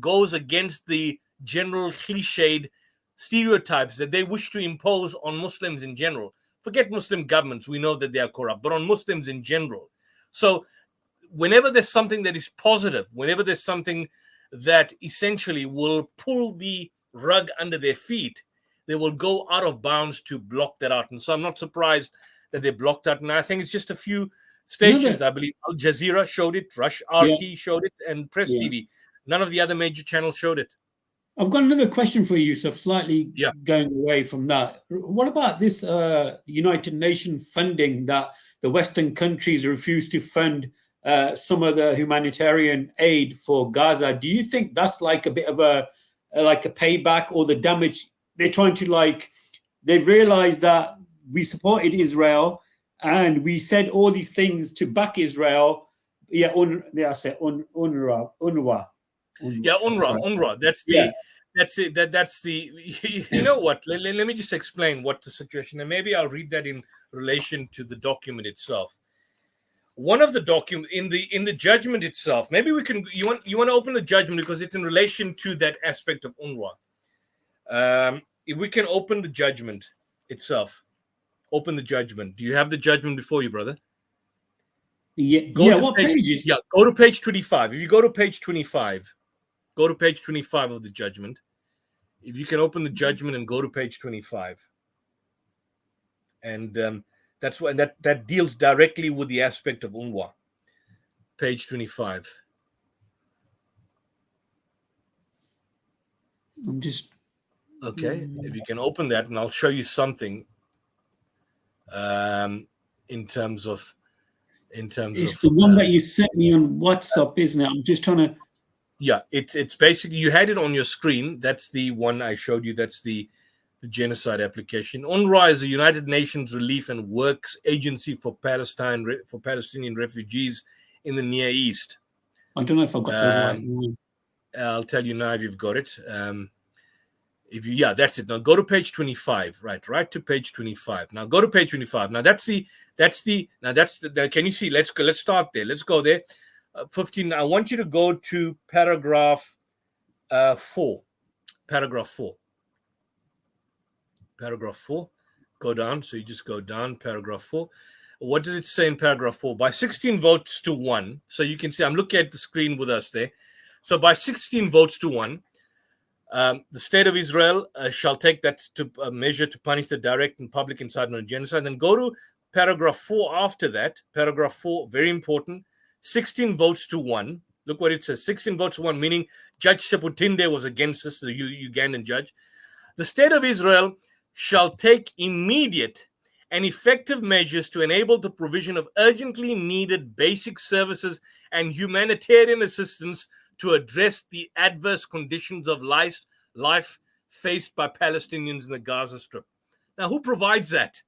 [SPEAKER 2] goes against the general cliched stereotypes that they wish to impose on Muslims in general. Forget Muslim governments, we know that they are corrupt, but on Muslims in general. So whenever there's something that is positive, whenever there's something that essentially will pull the rug under their feet, they will go out of bounds to block that out. And so I'm not surprised that they blocked out. And I think it's just a few stations. I believe Al Jazeera showed it, Rush RT showed it, and Press TV. None of the other major channels showed it.
[SPEAKER 1] I've got another question for you, Yusuf, slightly going away from that. What about this United Nations funding that the Western countries refuse to fund some of the humanitarian aid for Gaza? Do you think that's like a bit of a payback, or the damage they're trying to they've realized that we supported Israel and we said all these things to back Israel? UNRWA.
[SPEAKER 2] UNRWA. That's the that's the you know what? Let me just explain what the situation, and maybe I'll read that in relation to the document itself. One of the document in the judgment itself. Maybe we can. You want to open the judgment because it's in relation to that aspect of UNRWA. If we can open the judgment itself, open the judgment. Do you have the judgment before you, brother?
[SPEAKER 1] What pages?
[SPEAKER 2] Yeah, go to page 25. If you go to page 25, go to page 25 of the judgment. If you can open the judgment and go to page 25, and that's why that deals directly with the aspect of UNRWA. Page 25.
[SPEAKER 1] I'm just
[SPEAKER 2] okay. If you can open that, and I'll show you something. In terms of.
[SPEAKER 1] It's the one that you sent me on WhatsApp, isn't it? I'm just trying to.
[SPEAKER 2] Yeah, it's basically, you had it on your screen. That's the one I showed you. That's the genocide application. UNRWA is a United Nations relief and works agency for Palestinian refugees in the Near East.
[SPEAKER 1] I don't know if I've got the right one.
[SPEAKER 2] I'll tell you now if you've got it. That's it. Now go to page 25. Right to page 25. Now go to page 25. Now that's the can you see? Let's start there. Let's go there. 15. I want you to go to paragraph 4. Paragraph 4. Paragraph 4. Go down. So you just go down. Paragraph 4. What does it say in paragraph 4? By 16 votes to 1. So you can see, I'm looking at the screen with us there. So by 16 votes to 1, the state of Israel shall take that to measure to punish the direct and public incitement of genocide. Then go to paragraph 4 after that. Paragraph 4, very important. 16 votes to 1. Look what it says. 16 votes to 1, meaning Judge Seputinde was against this, the Ugandan judge. The state of Israel shall take immediate and effective measures to enable the provision of urgently needed basic services and humanitarian assistance to address the adverse conditions of life faced by Palestinians in the Gaza Strip. Now, who provides that?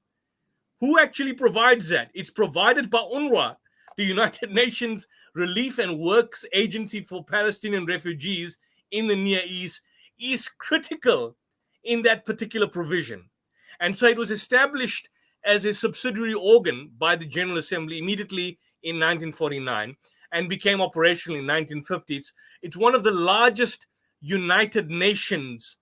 [SPEAKER 2] Who actually provides that? It's provided by UNRWA, the United Nations Relief and Works Agency for Palestinian Refugees in the Near East, is critical in that particular provision. And so it was established as a subsidiary organ by the General Assembly immediately in 1949 and became operational in 1950. It's one of the largest United Nations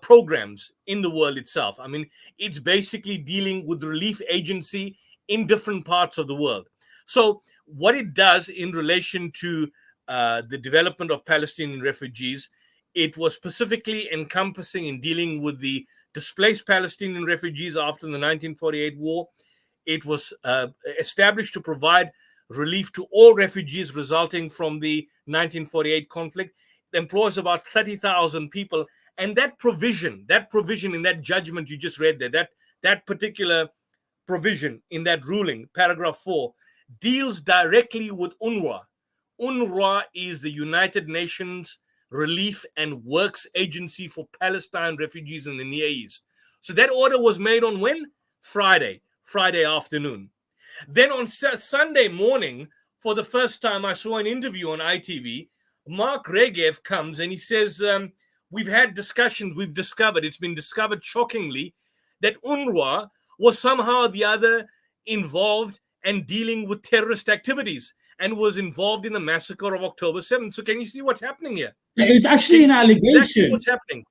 [SPEAKER 2] programs in the world itself. I mean, it's basically dealing with relief agency in different parts of the world. So what it does in relation to the development of Palestinian refugees, it was specifically encompassing in dealing with the displaced Palestinian refugees after the 1948 war. It was established to provide relief to all refugees resulting from the 1948 conflict. It employs about 30,000 people. And that provision in that judgment you just read there, that particular provision in that ruling, paragraph 4, deals directly with UNRWA. UNRWA is the United Nations Relief and Works Agency for Palestine refugees in the Near East. So that order was made on when? Friday. Friday afternoon. Then on Sunday morning, for the first time, I saw an interview on ITV. Mark Regev comes and he says, we've had discussions, we've discovered, it's been discovered shockingly, that UNRWA was somehow or the other involved and dealing with terrorist activities and was involved in the massacre of October 7th. So can you see what's happening here?
[SPEAKER 1] It's actually an allegation.
[SPEAKER 2] Exactly what's happening.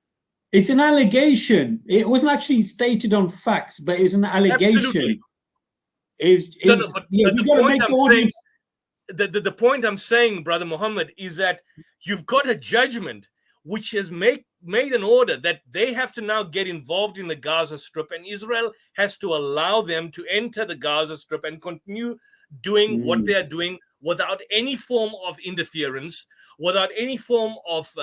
[SPEAKER 1] It's an allegation. It wasn't actually stated on facts, but it's an allegation.
[SPEAKER 2] Absolutely. The point I'm saying, Brother Mohammed, is that you've got a judgment which has made an order that they have to now get involved in the Gaza Strip, and Israel has to allow them to enter the Gaza Strip and continue doing what they are doing without any form of interference, without any form of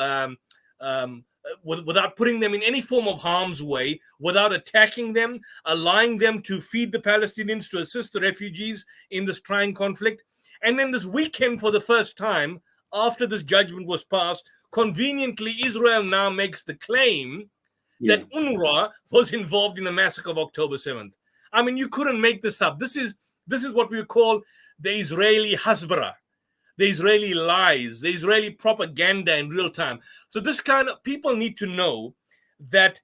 [SPEAKER 2] without putting them in any form of harm's way, without attacking them, allowing them to feed the Palestinians, to assist the refugees in this trying conflict. And then this weekend, for the first time, after this judgment was passed, conveniently, Israel now makes the claim that UNRWA was involved in the massacre of October 7th. I mean, you couldn't make this up. This is what we call the Israeli hasbara, the Israeli lies, the Israeli propaganda in real time. So this kind of people need to know that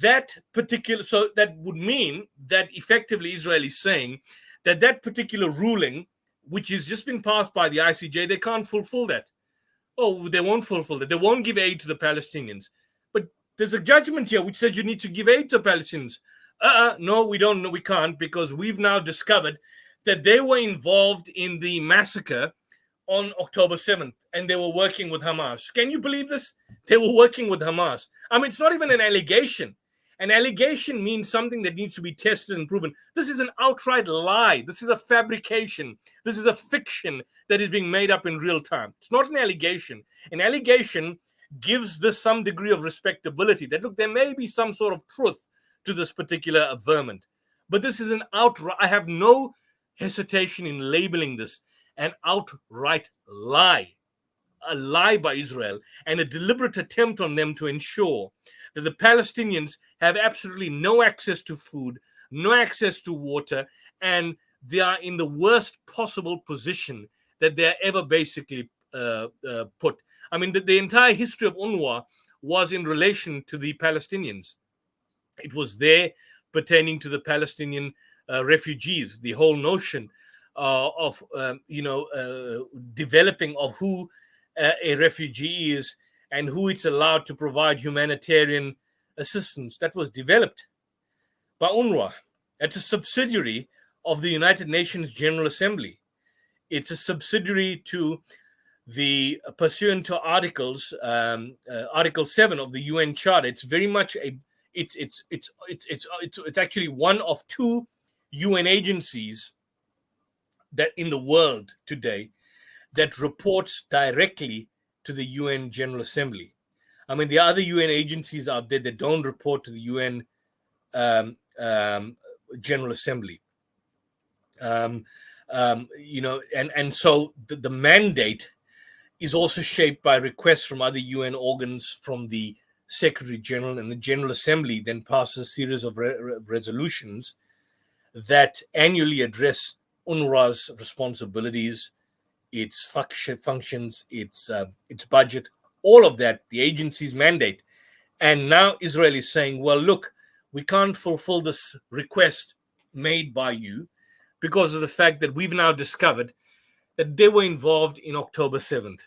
[SPEAKER 2] so that would mean that effectively Israel is saying that particular ruling, which has just been passed by the ICJ, they can't fulfill that. Oh, they won't fulfill that. They won't give aid to the Palestinians. But there's a judgment here which says you need to give aid to the Palestinians. No, we don't. No, we can't, because we've now discovered that they were involved in the massacre on October 7th, and they were working with Hamas. Can you believe this? They were working with Hamas. I mean, it's not even an allegation. An allegation means something that needs to be tested and proven. This is an outright lie. This is a fabrication. This is a fiction that is being made up in real time. It's not an allegation. An allegation gives this some degree of respectability, that, look, there may be some sort of truth to this particular averment. But this is an outright, I have no hesitation in labeling this an outright lie. A lie by Israel, and a deliberate attempt on them to ensure that the Palestinians have absolutely no access to food, no access to water, and they are in the worst possible position that they're ever basically put. I mean, the entire history of UNRWA was in relation to the Palestinians. It was there pertaining to the Palestinian refugees, the whole notion of developing of who a refugee is and who it's allowed to provide humanitarian assistance. That was developed by UNRWA. It's a subsidiary of the United Nations General Assembly. It's a subsidiary to the pursuant to Article 7 of the UN Charter. It's very much it's actually one of two UN agencies that in the world today that reports directly to the UN General Assembly. I mean, there are other UN agencies out there that don't report to the UN General Assembly. And so the mandate is also shaped by requests from other UN organs, from the Secretary General, and the General Assembly then passes a series of resolutions that annually address UNRWA's responsibilities, its functions, its budget, all of that, the agency's mandate. And now Israel is saying, well, look, we can't fulfill this request made by you because of the fact that we've now discovered that they were involved in October 7th.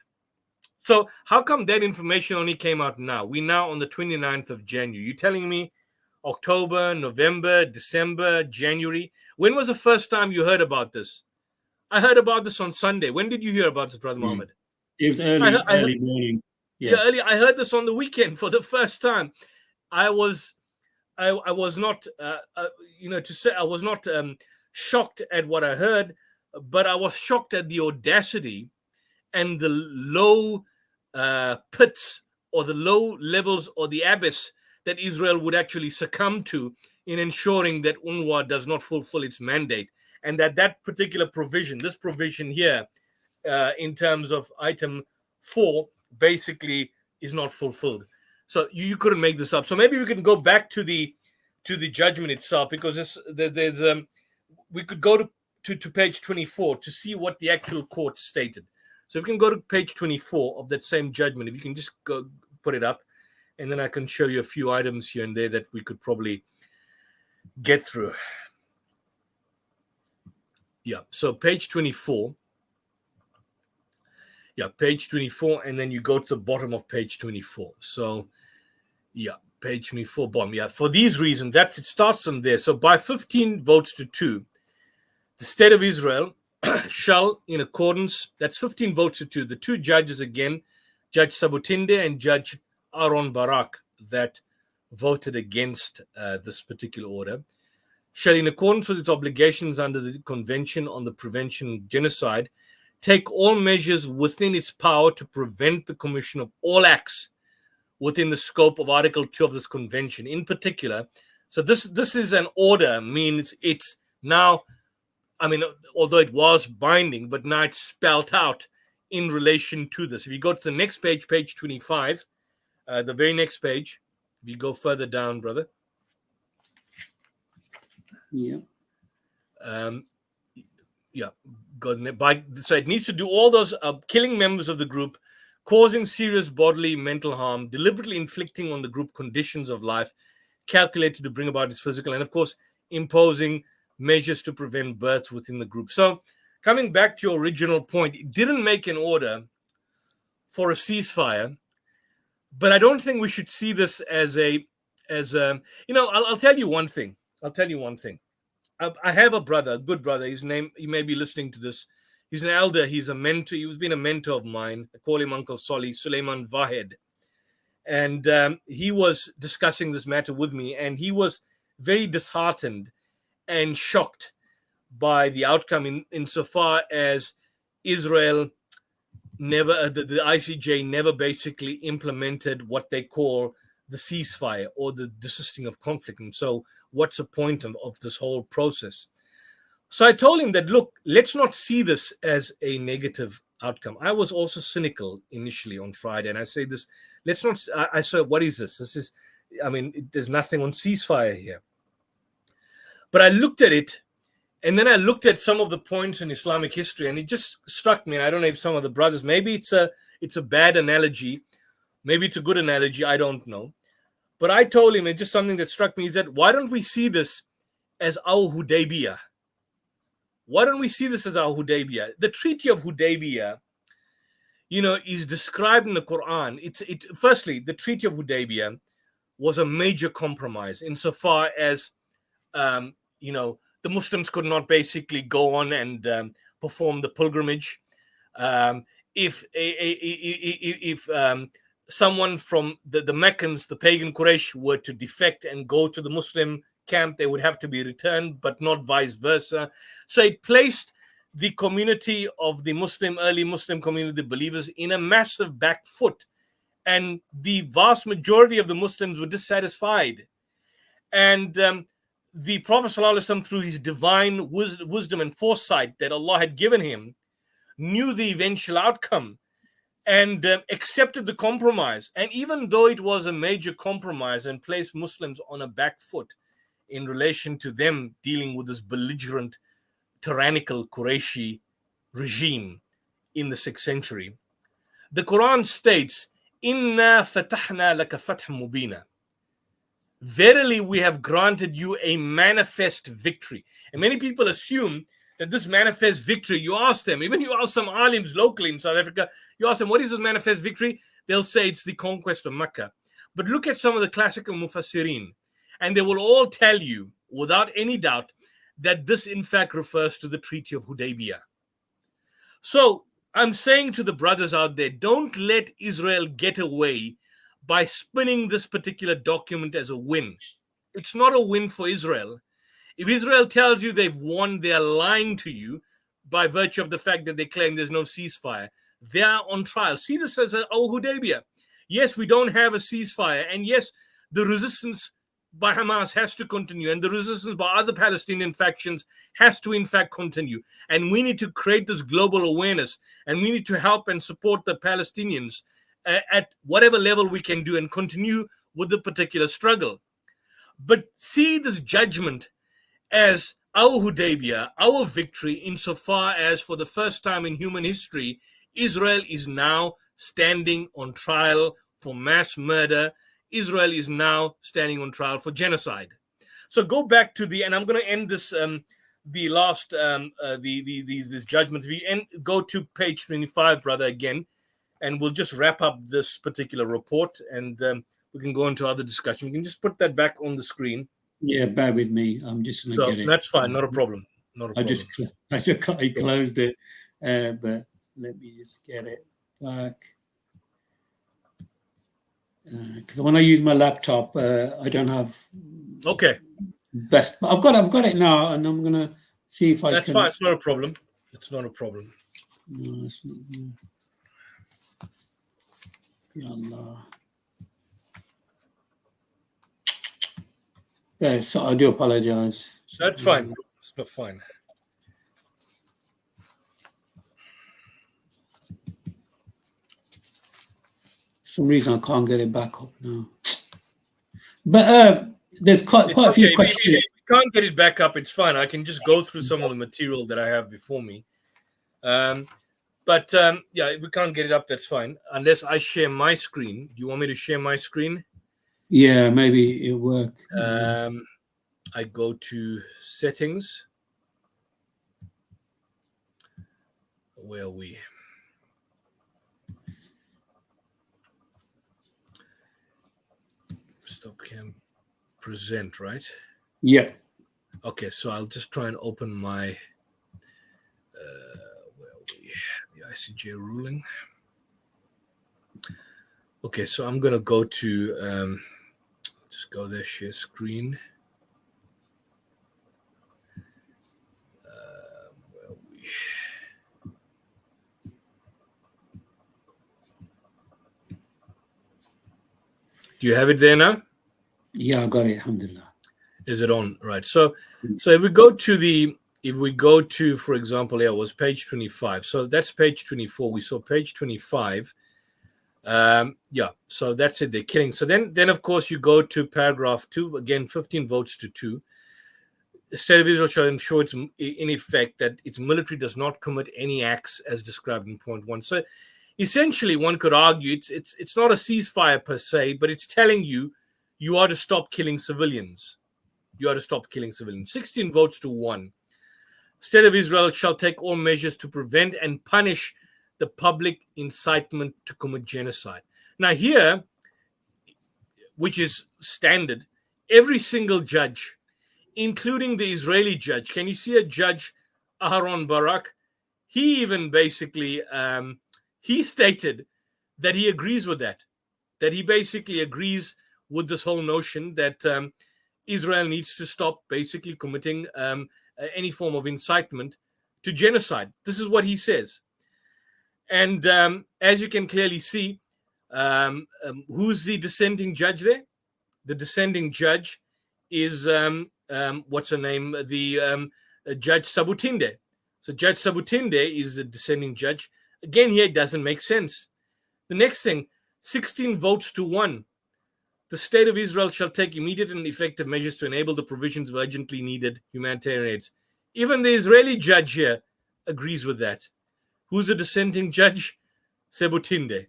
[SPEAKER 2] So how come that information only came out now? We're now on the 29th of January. You're telling me October, November, December, January. When was the first time you heard about this? I heard about this on Sunday. When did you hear about this, Brother Mohammed?
[SPEAKER 1] It was early morning.
[SPEAKER 2] Yeah, early. I heard this on the weekend for the first time. I was not, I was not shocked at what I heard, but I was shocked at the audacity and the low pits, or the low levels, or the abyss that Israel would actually succumb to in ensuring that UNRWA does not fulfill its mandate, and that particular provision, this provision here, in terms of item 4, basically is not fulfilled. So you couldn't make this up. So maybe we can go back to the judgment itself, because we could go to page 24 to see what the actual court stated. So if we can go to page 24 of that same judgment, if you can just go put it up, and then I can show you a few items here and there that we could probably get through. Yeah, so page 24. Yeah, page 24, and then you go to the bottom of page 24. So, yeah, page 24, bottom. Yeah, for these reasons, it starts from there. So by 15 votes to 2, the state of Israel shall, in accordance, that's 15 votes to 2, the two judges again, Judge Sabutinde and Judge Aaron Barak, that voted against this particular order, shall, in accordance with its obligations under the Convention on the Prevention of Genocide, take all measures within its power to prevent the commission of all acts within the scope of Article 2 of this convention. In particular, so this is an order, means it's now, I mean, although it was binding, but now it's spelled out in relation to this. If you go to the next page, page 25, the very next page, if you go further down, brother.
[SPEAKER 1] Yeah.
[SPEAKER 2] Yeah. So it needs to do all those killing members of the group, causing serious bodily, mental harm, deliberately inflicting on the group conditions of life calculated to bring about its physical, and of course, imposing measures to prevent births within the group. So coming back to your original point, it didn't make an order for a ceasefire, but I don't think we should see this as I'll tell you one thing. I have a brother, a good brother. His name, you may be listening to this. He's an elder. He's a mentor. He's been a mentor of mine. I call him Uncle Solly, Suleiman Vahed. And he was discussing this matter with me, and he was very disheartened and shocked by the outcome insofar as Israel never, the ICJ never basically implemented what they call the ceasefire or the desisting of conflict. And so what's the point of this whole process? So I told him that, look, let's not see this as a negative outcome. I was also cynical initially on Friday, and I say this, let's not, I said, what is this? This is, I mean, there's nothing on ceasefire here. But I looked at it, and then I looked at some of the points in Islamic history, and it just struck me, and I don't know if some of the brothers, maybe it's a bad analogy, maybe it's a good analogy, I don't know. But I told him, it's just something that struck me, is that why don't we see this as our Hudaybiyah? Why don't we see this as our Hudaybiyah? The Treaty of Hudaybiyah, is described in the Quran. Firstly, the Treaty of Hudaybiyah was a major compromise insofar as, the Muslims could not basically go on and perform the pilgrimage. If someone from the Meccans, the pagan Quraysh, were to defect and go to the Muslim camp, they would have to be returned, but not vice versa. So it placed the community of the early Muslim community, the believers, in a massive back foot. And the vast majority of the Muslims were dissatisfied. And the Prophet ﷺ, through his divine wisdom and foresight that Allah had given him, knew the eventual outcome and accepted the compromise. And even though it was a major compromise and placed Muslims on a back foot in relation to them dealing with this belligerent, tyrannical Qurayshi regime in the 6th century, the Quran states, "Inna fatahna laka fathan mubina." Verily, we have granted you a manifest victory. And many people assume that this manifest victory, you ask them, even you ask some alims locally in South Africa, you ask them, what is this manifest victory? They'll say it's the conquest of Mecca. But look at some of the classical mufassirin, and they will all tell you, without any doubt, that this in fact refers to the Treaty of Hudaybiyah. So I'm saying to the brothers out there, don't let Israel get away by spinning this particular document as a win. It's not a win for Israel. If Israel tells you they've won, they're lying to you by virtue of the fact that they claim there's no ceasefire. They are on trial. See this as Hudaybiyah. Yes, we don't have a ceasefire. And yes, the resistance by Hamas has to continue. And the resistance by other Palestinian factions has to, in fact, continue. And we need to create this global awareness. And we need to help and support the Palestinians at whatever level we can do and continue with the particular struggle. But see this judgment as our Hudaybiyah, our victory, insofar as for the first time in human history, Israel is now standing on trial for mass murder. Israel is now standing on trial for genocide. So go back to and I'm going to end this, the last, these judgments. Go to page 25, brother, again, and we'll just wrap up this particular report, and we can go into other discussion. We can just put that back on the screen.
[SPEAKER 1] Yeah, bear with me. I'm just going to get it.
[SPEAKER 2] That's fine. Not a problem.
[SPEAKER 1] I closed it, but let me just get it back. Because when I use my laptop, I don't have.
[SPEAKER 2] Okay.
[SPEAKER 1] Best. I've got it now, and I'm gonna see if I can.
[SPEAKER 2] That's fine. It's not a problem. It's not a problem.
[SPEAKER 1] No, it's not. Ya Allah. Yeah, so I do apologize.
[SPEAKER 2] That's fine. It's not fine.
[SPEAKER 1] For some reason I can't get it back up now. But there's quite a few questions.
[SPEAKER 2] If you can't get it back up, it's fine. I can just go through some of the material that I have before me. Yeah, if we can't get it up, that's fine. Unless I share my screen. Do you want me to share my screen?
[SPEAKER 1] Yeah, maybe it'll work.
[SPEAKER 2] I go to settings. Where are we? Stop cam present, right?
[SPEAKER 1] Yeah.
[SPEAKER 2] Okay, so I'll just try and open my where are we? The ICJ ruling. Okay, so I'm gonna go to just go there, share screen. Where are we? Do you have it there now?
[SPEAKER 1] Yeah, I got it. Alhamdulillah.
[SPEAKER 2] Is it on? Right. So if we go to, for example, it was page 25. So that's page 24. We saw page 25. Yeah. So that's it. They're killing. So then of course you go to paragraph 2 again. 15 votes to 2. The state of Israel shall ensure its in effect that its military does not commit any acts as described in point 1. So essentially, one could argue it's not a ceasefire per se, but it's telling you are to stop killing civilians. You are to stop killing civilians. 16 votes to 1. State of Israel shall take all measures to prevent and punish the public incitement to commit genocide. Now here, which is standard, every single judge, including the Israeli judge, can you see a judge, Aharon Barak? He even basically, he stated that he agrees with that he basically agrees with this whole notion that Israel needs to stop basically committing any form of incitement to genocide. This is what he says. And as you can clearly see, who's the dissenting judge there? The dissenting judge is, what's her name? The Judge Sabutinde. So Judge Sabutinde is the dissenting judge. Again, here it doesn't make sense. The next thing, 16 votes to 1. The state of Israel shall take immediate and effective measures to enable the provisions of urgently needed humanitarian aids. Even the Israeli judge here agrees with that. Who's the dissenting judge? Sebutinde.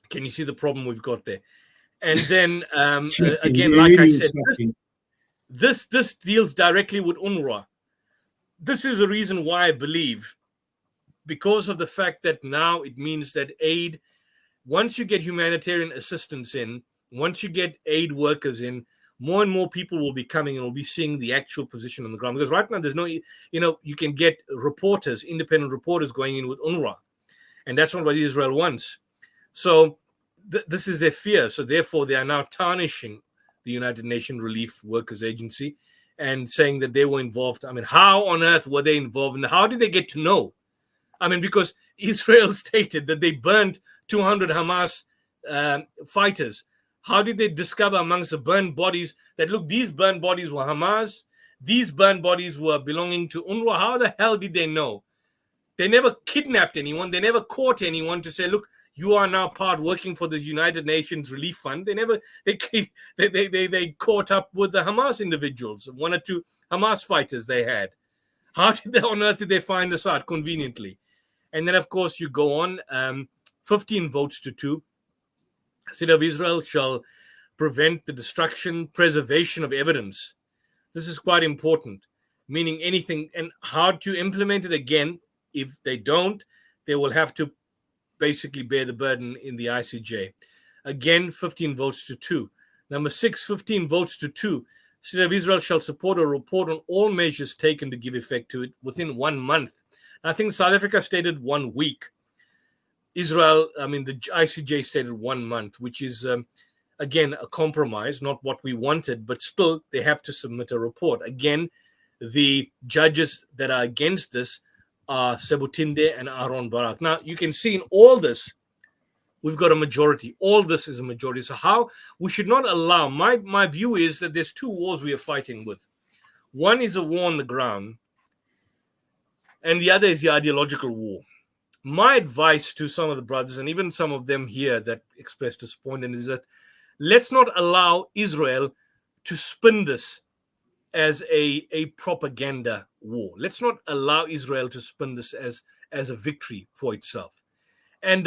[SPEAKER 2] Can you see the problem we've got there? And then, again, like I said, this deals directly with UNRWA. This is the reason why I believe, because of the fact that now it means that aid, once you get humanitarian assistance in, once you get aid workers in, more and more people will be coming and will be seeing the actual position on the ground. Because right now there's no, you can get reporters, independent reporters going in with UNRWA. And that's not what Israel wants. So this is their fear. So therefore they are now tarnishing the United Nations Relief Workers Agency and saying that they were involved. I mean, how on earth were they involved? And how did they get to know? I mean, because Israel stated that they burned 200 Hamas fighters. How did they discover amongst the burned bodies that, look, these burned bodies were Hamas, these burned bodies were belonging to UNRWA? How the hell did they know? They never kidnapped anyone. They never caught anyone to say, look, you are now part working for this United Nations Relief Fund. They caught up with the Hamas individuals, 1 or 2 Hamas fighters they had. How on earth did they find this out conveniently? And then, of course, you go on, 15 votes to 2. The State of Israel shall prevent the destruction, preservation of evidence. This is quite important, meaning anything, and how to implement it again. If they don't, they will have to basically bear the burden in the ICJ. Again, 15 votes to 2. Number 6, 15 votes to 2. State of Israel shall support a report on all measures taken to give effect to it within 1 month. I think South Africa stated 1 week. Israel, the ICJ stated 1 month, which is, again, a compromise, not what we wanted, but still they have to submit a report. Again, the judges that are against this are Sebutinde and Aaron Barak. Now, you can see in all this, we've got a majority. All this is a majority. So how we should not allow, my view is that there's 2 wars we are fighting with. One is a war on the ground, and the other is the ideological war. My advice to some of the brothers, and even some of them here that expressed this point, is that let's not allow Israel to spin this as a propaganda war. Let's not allow Israel to spin this as a victory for itself. And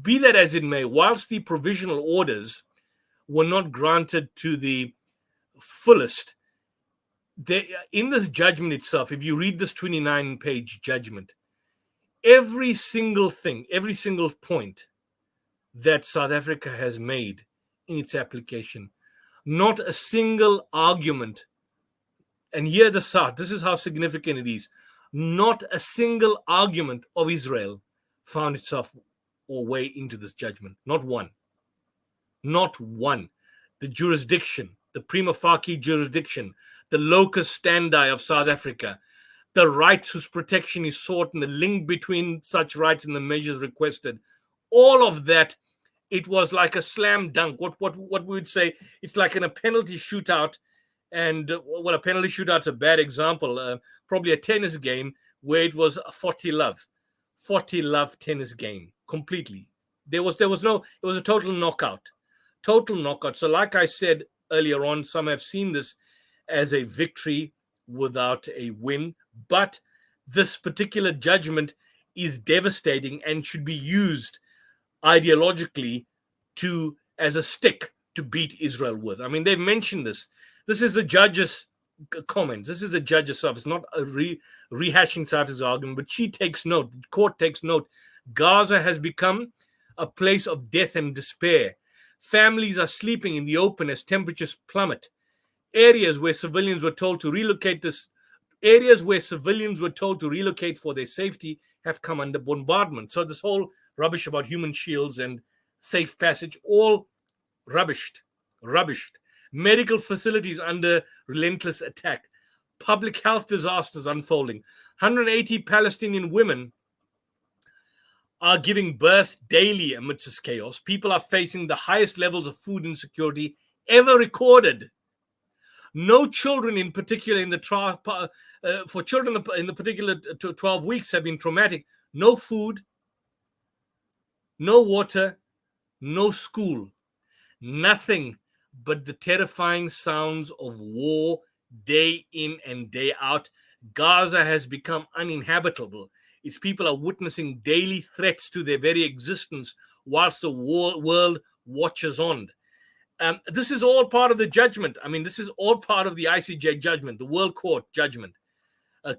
[SPEAKER 2] be that as it may, whilst the provisional orders were not granted to the fullest, in this judgment itself, if you read this 29-page judgment, every single thing, every single point that South Africa has made in its application, not a single argument, and hear this out, this is how significant it is, not a single argument of Israel found itself or way into this judgment. Not one. Not one. The jurisdiction, the prima facie jurisdiction, the locus standi of South Africa, the rights whose protection is sought, and the link between such rights and the measures requested, all of that, it was like a slam dunk. What we would say, it's like in a penalty shootout, and well, a penalty shootout's a bad example. Probably a tennis game where it was a 40-love tennis game completely. There was no, it was a total knockout. So like I said earlier on, some have seen this as a victory without a win, but this particular judgment is devastating and should be used ideologically as a stick to beat Israel with. They've mentioned this. This is a judge's comments. This is a judge's office, not a rehashing South Africa's argument, but she takes note, the court takes note. Gaza has become a place of death and despair. Families are sleeping in the open as temperatures plummet. Areas where civilians were told to relocate for their safety have come under bombardment. So this whole rubbish about human shields and safe passage, all rubbished. Medical facilities under relentless attack. Public health disasters unfolding. 180 Palestinian women are giving birth daily amidst this chaos. People are facing the highest levels of food insecurity ever recorded. No children, in particular, for children in the particular 12 weeks have been traumatic. No food, no water, no school, nothing but the terrifying sounds of war day in and day out. Gaza has become uninhabitable. Its people are witnessing daily threats to their very existence whilst the world watches on. This is all part of the judgment. This is all part of the ICJ judgment, the World Court judgment.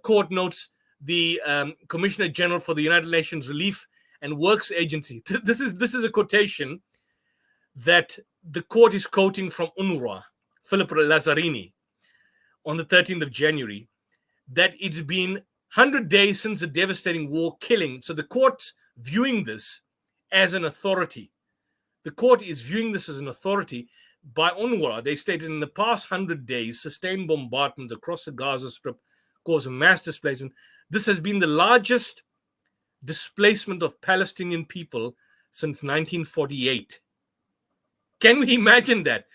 [SPEAKER 2] Court notes the Commissioner General for the United Nations Relief and Works Agency. This is a quotation that the court is quoting from UNRWA, Philip Lazzarini, on the 13th of January, that it's been 100 days since the devastating war killing. So the court's viewing this as an authority. The court is viewing this as an authority. By UNRWA, they stated in the past 100 days, sustained bombardment across the Gaza Strip caused mass displacement. This has been the largest displacement of Palestinian people since 1948. Can we imagine that?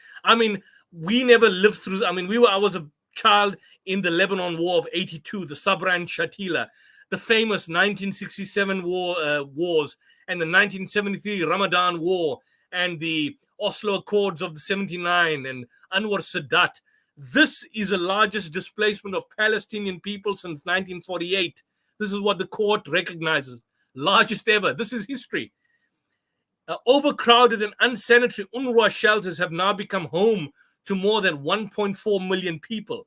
[SPEAKER 2] We never lived through. I was a child in the Lebanon War of 82, the Sabra and Shatila, the famous 1967 wars, and the 1973 Ramadan War and the Oslo Accords of the 79 and Anwar Sadat. This is the largest displacement of Palestinian people since 1948. This is what the court recognizes. Largest ever. This is history. Overcrowded and unsanitary UNRWA shelters have now become home to more than 1.4 million people.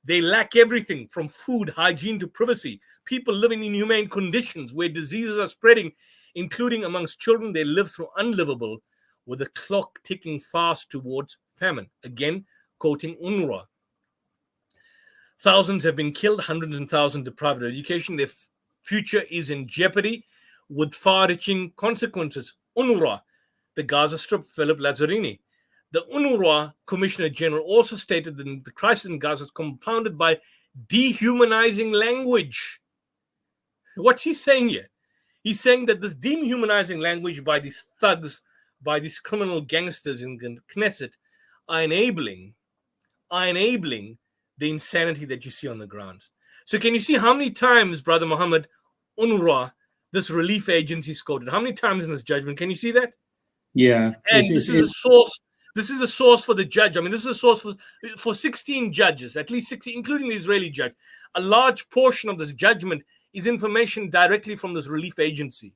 [SPEAKER 2] They lack everything from food, hygiene to privacy. People living in inhumane conditions where diseases are spreading, including amongst children. They live through unlivable, with the clock ticking fast towards famine. Again, quoting UNRWA. Thousands have been killed, hundreds and thousands deprived of education. Their future is in jeopardy with far-reaching consequences. UNRWA, the Gaza Strip, Philip Lazzarini. The UNRWA Commissioner General also stated that the crisis in Gaza is compounded by dehumanizing language. What's he saying here? He's saying that this dehumanizing language by these thugs, by these criminal gangsters in Knesset, are enabling the insanity that you see on the ground. So can you see how many times, Brother Mohammed, UNRWA, this relief agency, is quoted? How many times in this judgment? Can you see that?
[SPEAKER 1] Yeah.
[SPEAKER 2] And this is a source. This is a source for the judge. I mean, this is a source for 16 judges, at least 16, including the Israeli judge. A large portion of this judgment is information directly from this relief agency.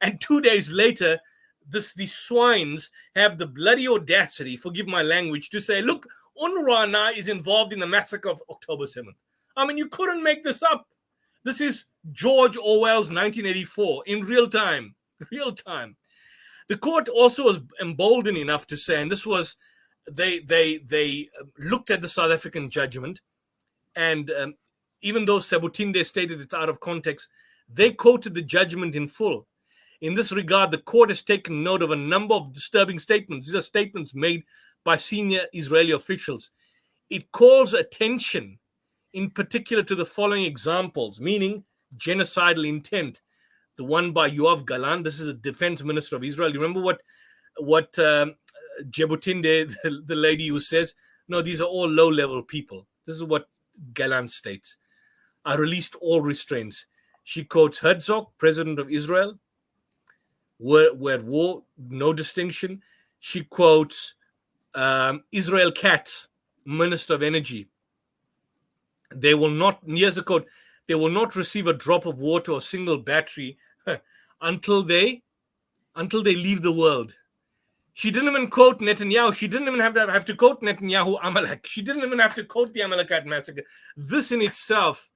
[SPEAKER 2] And 2 days later, these swines have the bloody audacity, forgive my language, to say, look, UNRWA now is involved in the massacre of October 7th. I mean, you couldn't make this up. This is George Orwell's 1984 in real time. Real time. The court also was emboldened enough to say, and this was, they looked at the South African judgment, and even though Sebutinde stated it's out of context, they quoted the judgment in full. In this regard, the court has taken note of a number of disturbing statements. These are statements made by senior Israeli officials. It calls attention in particular to the following examples, meaning genocidal intent. The one by Yoav Galan, this is a defense minister of Israel. You remember what Jebutinde, the lady who says, no, these are all low-level people. This is what Galan states. I released all restraints. She quotes Herzog, president of Israel. We're at war, no distinction. She quotes Israel Katz, Minister of Energy. They will not, here's a quote, they will not receive a drop of water or a single battery until they leave the world. She didn't even quote Netanyahu. She didn't even have to quote Netanyahu Amalek. She didn't even have to quote the Amalekite massacre. This in itself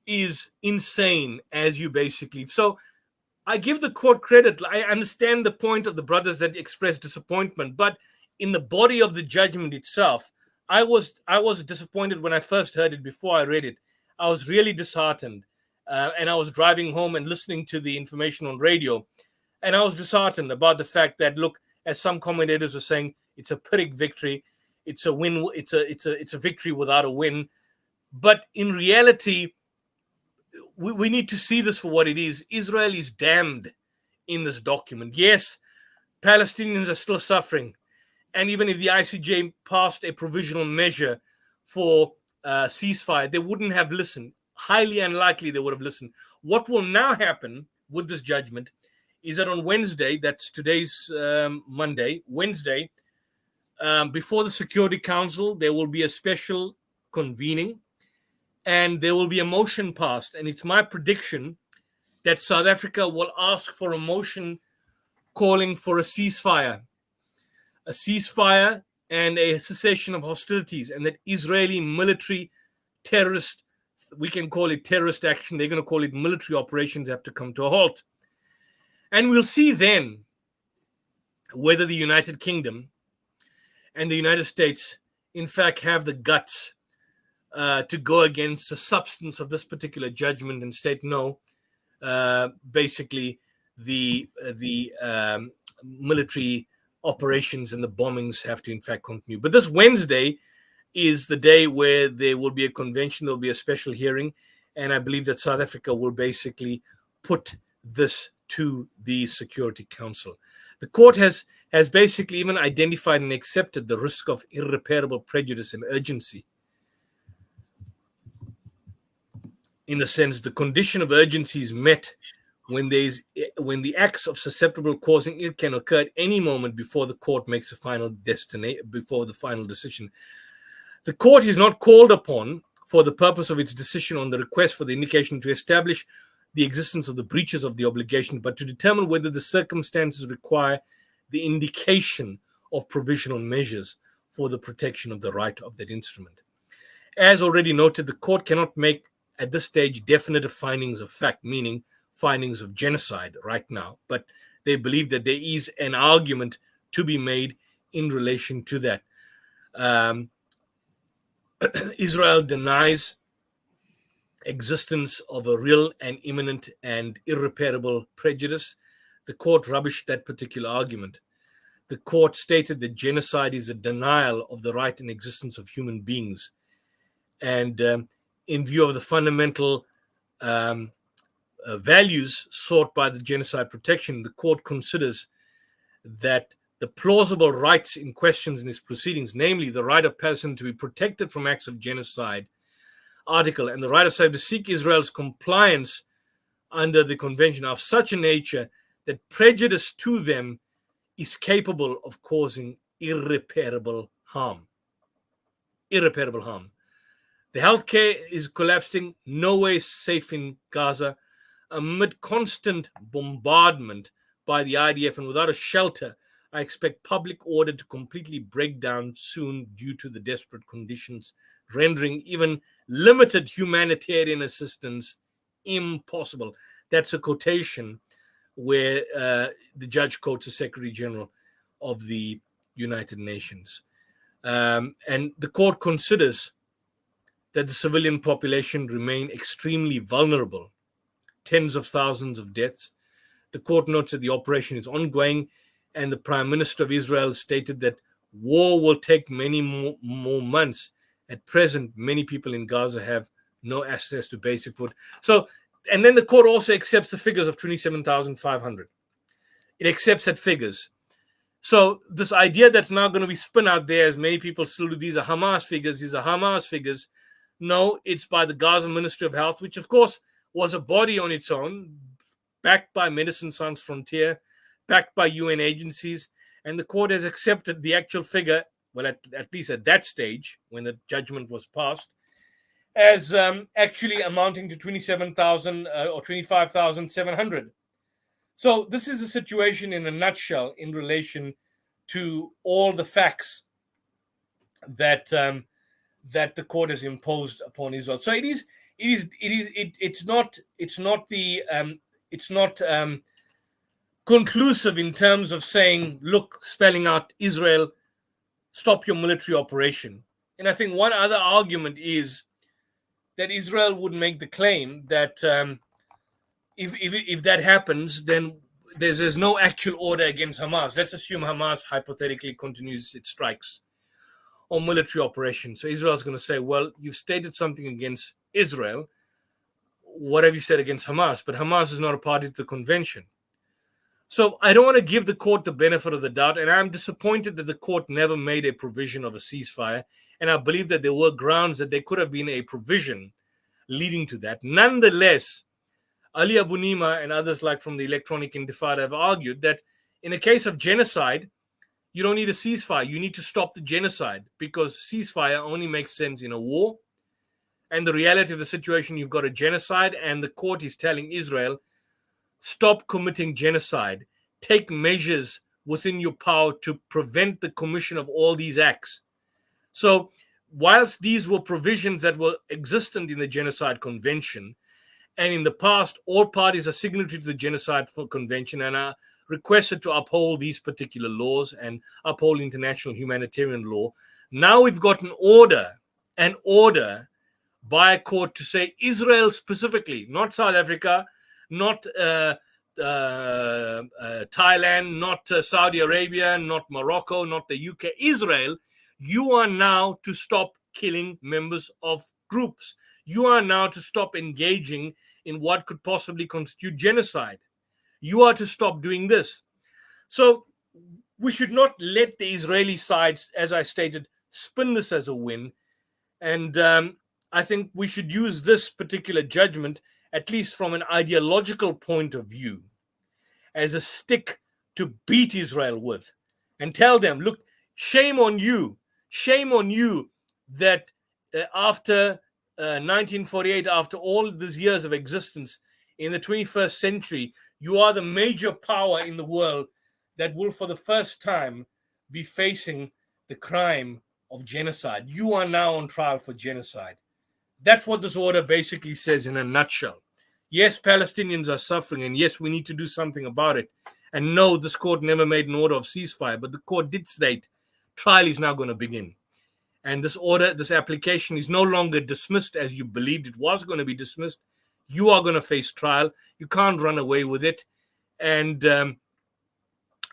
[SPEAKER 2] is insane, as you basically. So I give the court credit. I understand the point of the brothers that expressed disappointment, but in the body of the judgment itself, I was disappointed when I first heard it. Before I read it, I was really disheartened, and I was driving home and listening to the information on radio, and I was disheartened about the fact that, look, as some commentators are saying, it's a Pyrrhic victory, it's a win, it's a victory without a win. But in reality, we need to see this for what it is. Israel is damned in this document. Yes, Palestinians are still suffering. And even if the ICJ passed a provisional measure for ceasefire, they wouldn't have listened. Highly unlikely they would have listened. What will now happen with this judgment is that on Wednesday, that's today's Monday, Wednesday, before the Security Council, there will be a special convening and there will be a motion passed. And it's my prediction that South Africa will ask for a motion calling for a ceasefire and a cessation of hostilities, and that Israeli military terrorist, we can call it terrorist action, they're going to call it military operations, have to come to a halt. And we'll see then whether the United Kingdom and the United States, in fact, have the guts to go against the substance of this particular judgment and state, no, basically the military operations and the bombings have to, in fact, continue. But this Wednesday is the day where there will be a convention, there will be a special hearing, and I believe that South Africa will basically put this to the Security Council. The court has basically even identified and accepted the risk of irreparable prejudice and urgency. In the sense, the condition of urgency is met when the acts of susceptible causing it can occur at any moment before the court makes a final before the final decision. The court is not called upon for the purpose of its decision on the request for the indication to establish the existence of the breaches of the obligation, but to determine whether the circumstances require the indication of provisional measures for the protection of the right of that instrument. As already noted, the court cannot make at this stage definitive findings of fact, meaning findings of genocide right now, but they believe that there is an argument to be made in relation to that. Israel denies existence of a real and imminent and irreparable prejudice. The court rubbished that particular argument. The court stated that genocide is a denial of the right and existence of human beings. And in view of the fundamental values sought by the genocide protection, the court considers that the plausible rights in questions in its proceedings, namely the right of Palestine to be protected from acts of genocide, article, and the right of Israel to seek Israel's compliance under the convention, are of such a nature that prejudice to them is capable of causing irreparable harm. Irreparable harm. The healthcare is collapsing, no way safe in Gaza, amid constant bombardment by the IDF, and without a shelter, I expect public order to completely break down soon due to the desperate conditions, rendering even limited humanitarian assistance impossible. That's a quotation where the judge quotes the Secretary General of the United Nations. And the court considers that the civilian population remain extremely vulnerable, tens of thousands of deaths. The court notes that the operation is ongoing, and the Prime Minister of Israel stated that war will take many more months. At present, many people in Gaza have no access to basic food. So, and then the court also accepts the figures of 27,500. It accepts that figures. So this idea that's now going to be spun out there, as many people still do, these are Hamas figures. No, it's by the Gaza Ministry of Health, which of course was a body on its own, backed by Medicine Sans Frontier, backed by UN agencies, and the court has accepted the actual figure, well, at least at that stage, when the judgment was passed, as actually amounting to 27,000 or 25,700. So this is a situation in a nutshell in relation to all the facts that that the court has imposed upon Israel. So it's not conclusive in terms of saying, look, spelling out Israel, stop your military operation. And I think one other argument is that Israel would make the claim that if that happens, then there's no actual order against Hamas. Let's assume Hamas hypothetically continues its strikes or military operations. So Israel's going to say, well, you've stated something against Israel. What have you said against Hamas? But Hamas is not a party to the convention. So I don't want to give the court the benefit of the doubt, and I'm disappointed that the court never made a provision of a ceasefire, and I believe that there were grounds that there could have been a provision leading to that. Nonetheless, Ali Abu Nima and others like from the Electronic Intifada have argued that in a case of genocide, you don't need a ceasefire. You need to stop the genocide, because ceasefire only makes sense in a war. And the reality of the situation, you've got a genocide, and the court is telling Israel, stop committing genocide. Take measures within your power to prevent the commission of all these acts. So whilst these were provisions that were existent in the Genocide Convention, and in the past, all parties are signatory to the Genocide Convention and are requested to uphold these particular laws and uphold international humanitarian law, now we've got an order by a court to say Israel specifically, not South Africa, not Thailand, not Saudi Arabia, not Morocco, not the UK, Israel, you are now to stop killing members of groups. You are now to stop engaging in what could possibly constitute genocide. You are to stop doing this. So we should not let the Israeli side, as I stated, spin this as a win. And I think we should use this particular judgment at least from an ideological point of view, as a stick to beat Israel with and tell them, look, shame on you that after 1948, after all these years of existence in the 21st century, you are the major power in the world that will for the first time be facing the crime of genocide. You are now on trial for genocide. That's what this order basically says in a nutshell. Yes, Palestinians are suffering, and yes, we need to do something about it. And no, this court never made an order of ceasefire, but the court did state trial is now going to begin. And this order, this application is no longer dismissed as you believed it was going to be dismissed. You are going to face trial. You can't run away with it. And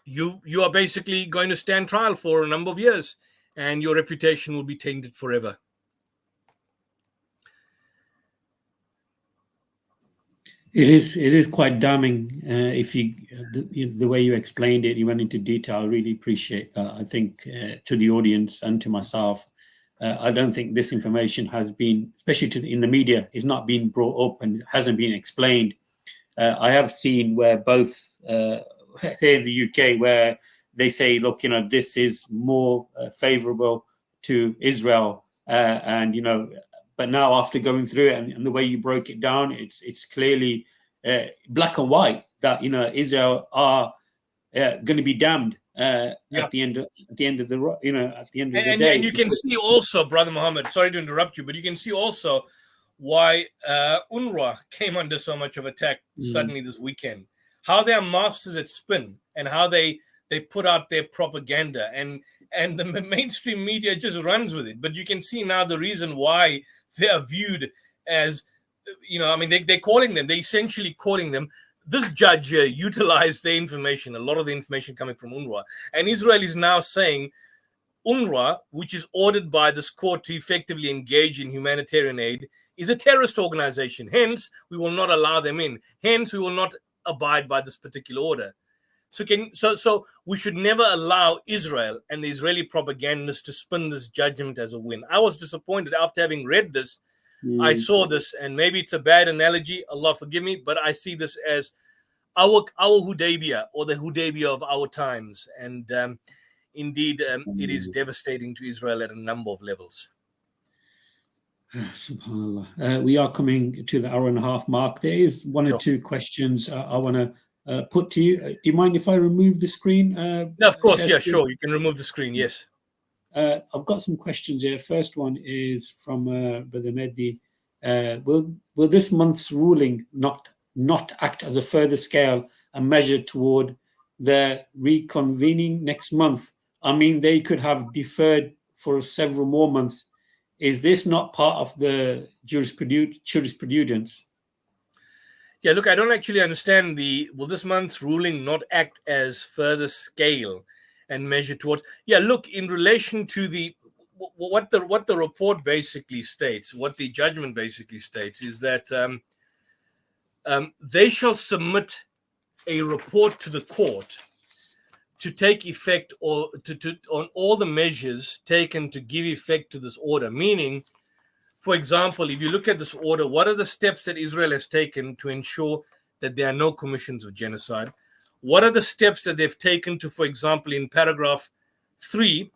[SPEAKER 2] you are basically going to stand trial for a number of years, and your reputation will be tainted forever.
[SPEAKER 1] It is quite damning. If the way you explained it, you went into detail. I really appreciate that. I think to the audience and to myself, I don't think this information has been, especially in the media, is not being brought up and hasn't been explained. I have seen where both here in the UK, where they say, look, this is more favorable to Israel, and but now after going through it and the way you broke it down, it's clearly black and white that Israel are going to be damned at the end of the day.
[SPEAKER 2] And you can see also, Brother Mohammed, sorry to interrupt you, but you can see also why UNRWA came under so much of attack suddenly this weekend. How they are masters at spin, and how they put out their propaganda, and the mainstream media just runs with it. But you can see now the reason why they are viewed as, they're essentially calling them. This judge utilized their information, a lot of the information coming from UNRWA. And Israel is now saying UNRWA, which is ordered by this court to effectively engage in humanitarian aid, is a terrorist organization. Hence, we will not allow them in. Hence, we will not abide by this particular order. So we should never allow Israel and the Israeli propagandists to spin this judgment as a win. I was disappointed after having read this. I saw this, and maybe it's a bad analogy, Allah forgive me, but I see this as our Hudaybiyah, or the Hudaybiyah of our times. And indeed, it is devastating to Israel at a number of levels.
[SPEAKER 1] SubhanAllah. We are coming to the hour and a half mark. There is one or two questions I want to put to you. Do you mind if I remove the screen?
[SPEAKER 2] No, of course, yeah, sure. You can remove the screen, yes.
[SPEAKER 1] I've got some questions here. First one is from Brother Mehdi. Will this month's ruling not act as a further scale and measure toward the reconvening next month? I mean, they could have deferred for several more months. Is this not part of the jurisprudence?
[SPEAKER 2] Yeah, look, I don't actually understand will this month's ruling not act as further scale and measure towards? Yeah, look, in relation to what the report basically states, what the judgment basically states is that they shall submit a report to the court to take effect, or on all the measures taken to give effect to this order. Meaning, for example, if you look at this order, what are the steps that Israel has taken to ensure that there are no commissions of genocide? What are the steps that they've taken to, for example, in paragraph 3,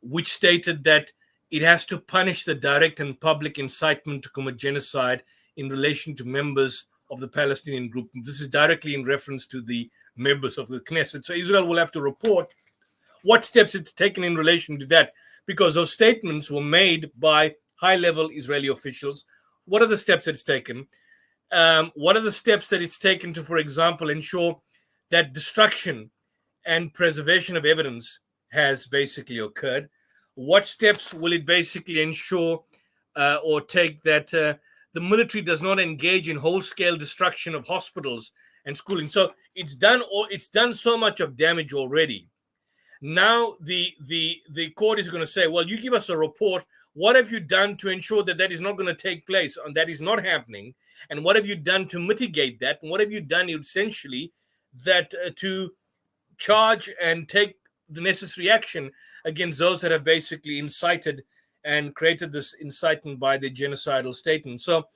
[SPEAKER 2] which stated that it has to punish the direct and public incitement to commit genocide in relation to members of the Palestinian group? This is directly in reference to the members of the Knesset. So Israel will have to report what steps it's taken in relation to that, because those statements were made by high-level Israeli officials. What are the steps that it's taken? What are the steps that it's taken to, for example, ensure that destruction and preservation of evidence has basically occurred? What steps will it basically ensure or take that the military does not engage in whole-scale destruction of hospitals and schooling? So it's done so much of damage already. Now the court is going to say, well, you give us a report. What have you done to ensure that that is not going to take place and that is not happening? And what have you done to mitigate that? And what have you done essentially that to charge and take the necessary action against those that have basically incited and created this incitement by the genocidal statement? So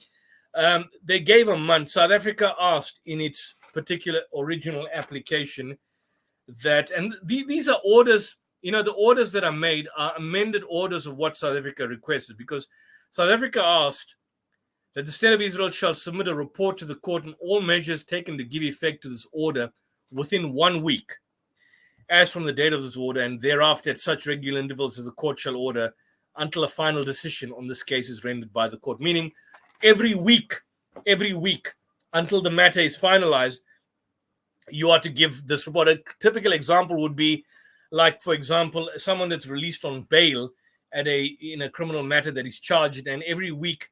[SPEAKER 2] they gave a month. South Africa asked in its particular original application that, and these are orders, the orders that are made are amended orders of what South Africa requested, because South Africa asked that the State of Israel shall submit a report to the court on all measures taken to give effect to this order within 1 week, as from the date of this order, and thereafter at such regular intervals as the court shall order, until a final decision on this case is rendered by the court. Meaning every week, until the matter is finalized, you are to give this report. A typical example would be, like, for example, someone that's released on bail in a criminal matter that is charged, and every week,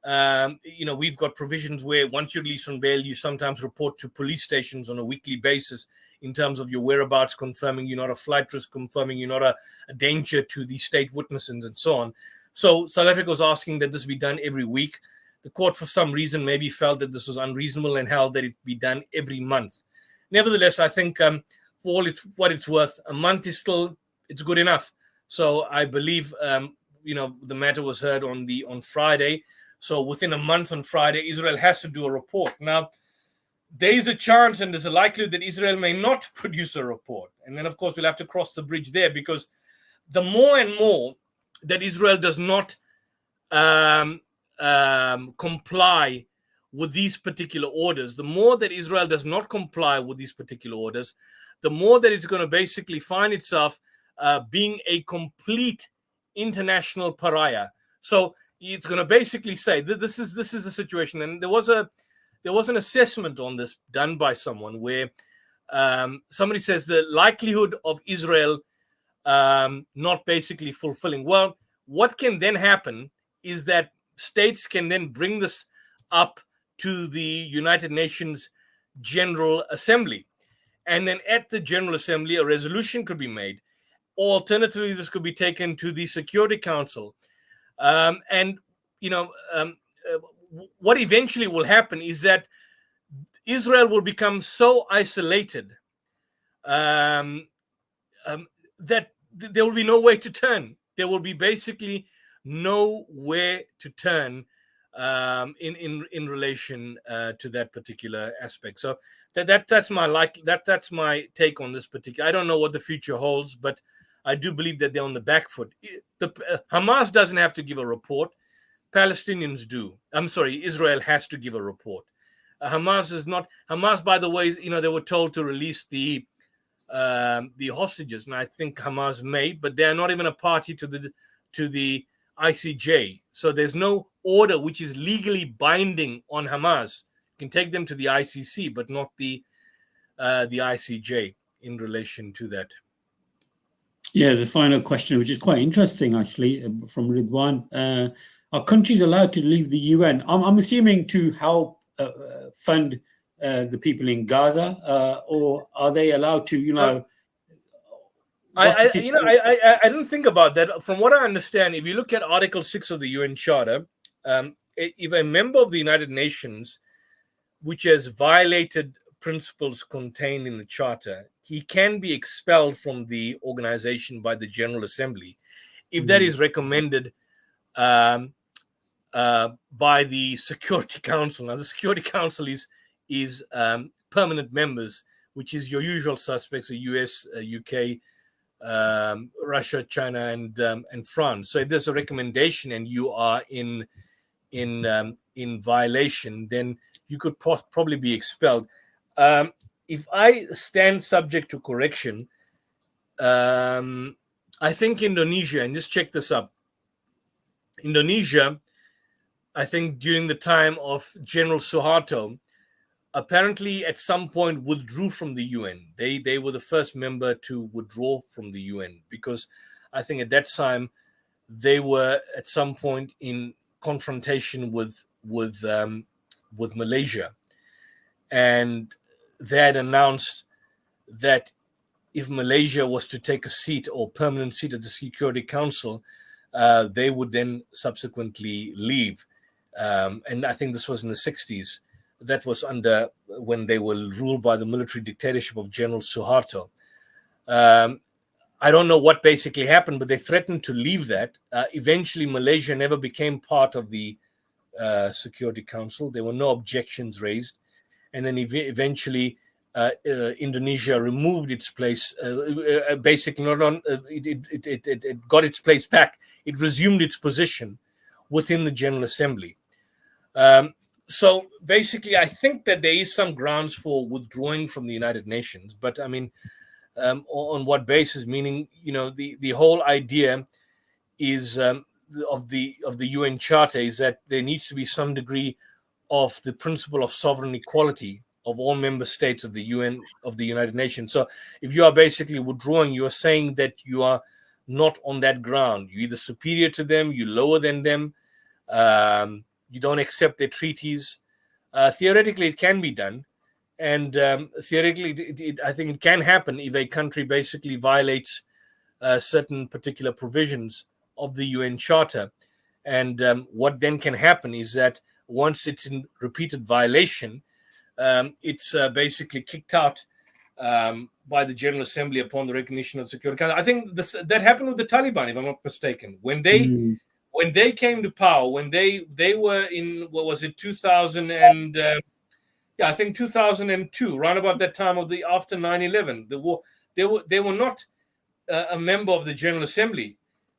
[SPEAKER 2] we've got provisions where once you're released on bail, you sometimes report to police stations on a weekly basis in terms of your whereabouts, confirming you're not a flight risk, confirming you're not a danger to the state witnesses, and so on. So South Africa was asking that this be done every week. The court, for some reason, maybe felt that this was unreasonable and held that it be done every month. Nevertheless, I think for what it's worth, a month is still, it's good enough. So I believe, the matter was heard on Friday. So within a month on Friday, Israel has to do a report. Now, there is a chance and there's a likelihood that Israel may not produce a report. And then, of course, we'll have to cross the bridge there, because the more and more that Israel does not comply with these particular orders, the more that Israel does not comply with these particular orders, the more that it's going to basically find itself being a complete international pariah. So it's going to basically say that this is the situation. And there was an assessment on this done by someone where somebody says the likelihood of Israel not basically fulfilling. Well, what can then happen is that states can then bring this up to the United Nations General Assembly. And then at the General Assembly, a resolution could be made. Alternatively, this could be taken to the Security Council. What eventually will happen is that Israel will become so isolated that there will be no way to turn. There will be basically nowhere to turn in relation to that particular aspect. So that's my take on this particular. I don't know what the future holds, but I do believe that they're on the back foot. Hamas doesn't have to give a report. Palestinians do. I'm sorry, Israel has to give a report. Hamas is not. Hamas, by the way, they were told to release the hostages, and I think Hamas may, but they are not even a party to the ICJ. So there's no order which is legally binding on Hamas. You can take them to the ICC, but not the ICJ in relation to that.
[SPEAKER 1] Yeah, the final question, which is quite interesting, actually, from Ridwan. Are countries allowed to leave the UN? I'm assuming to help fund the people in Gaza, or are they allowed to,
[SPEAKER 2] I didn't think about that. From what I understand, if you look at Article 6 of the UN Charter, if a member of the United Nations, which has violated principles contained in the Charter, he can be expelled from the organization by the General Assembly if that is recommended by the Security Council. Now, the Security Council is permanent members, which is your usual suspects: the US, UK, Russia, China, and France. So if there's a recommendation and you are in violation, then you could probably be expelled. If I stand subject to correction, I think Indonesia, and just check this up, Indonesia, I think during the time of General Suharto, apparently at some point withdrew from the UN. They were the first member to withdraw from the UN, because I think at that time they were at some point in confrontation with Malaysia, and they had announced that if Malaysia was to take a seat or permanent seat at the Security Council, they would then subsequently leave. And I think this was in the 60s. That was when they were ruled by the military dictatorship of General Suharto. I don't know what basically happened, but they threatened to leave that. Eventually, Malaysia never became part of the Security Council. There were no objections raised, and then eventually Indonesia removed its place. Basically, not on it got its place back. It resumed its position within the General Assembly. So basically, I think that there is some grounds for withdrawing from the United Nations, but I mean, on what basis? Meaning, the whole idea is of the UN Charter is that there needs to be some degree of the principle of sovereign equality of all member states of the UN, of the United Nations. So if you are basically withdrawing, you are saying that you are not on that ground. You're either superior to them, you're lower than them, you don't accept their treaties. Theoretically, it can be done. And theoretically, I think it can happen if a country basically violates certain particular provisions of the UN Charter. And what then can happen is that once it's in repeated violation, it's basically kicked out by the General Assembly upon the recognition of Security Council. I think that happened with the Taliban, if I'm not mistaken. When they came to power, when they were in, what was it, 2000 and I think 2002, around about that time of the after 9/11, the war, they were not a member of the General Assembly.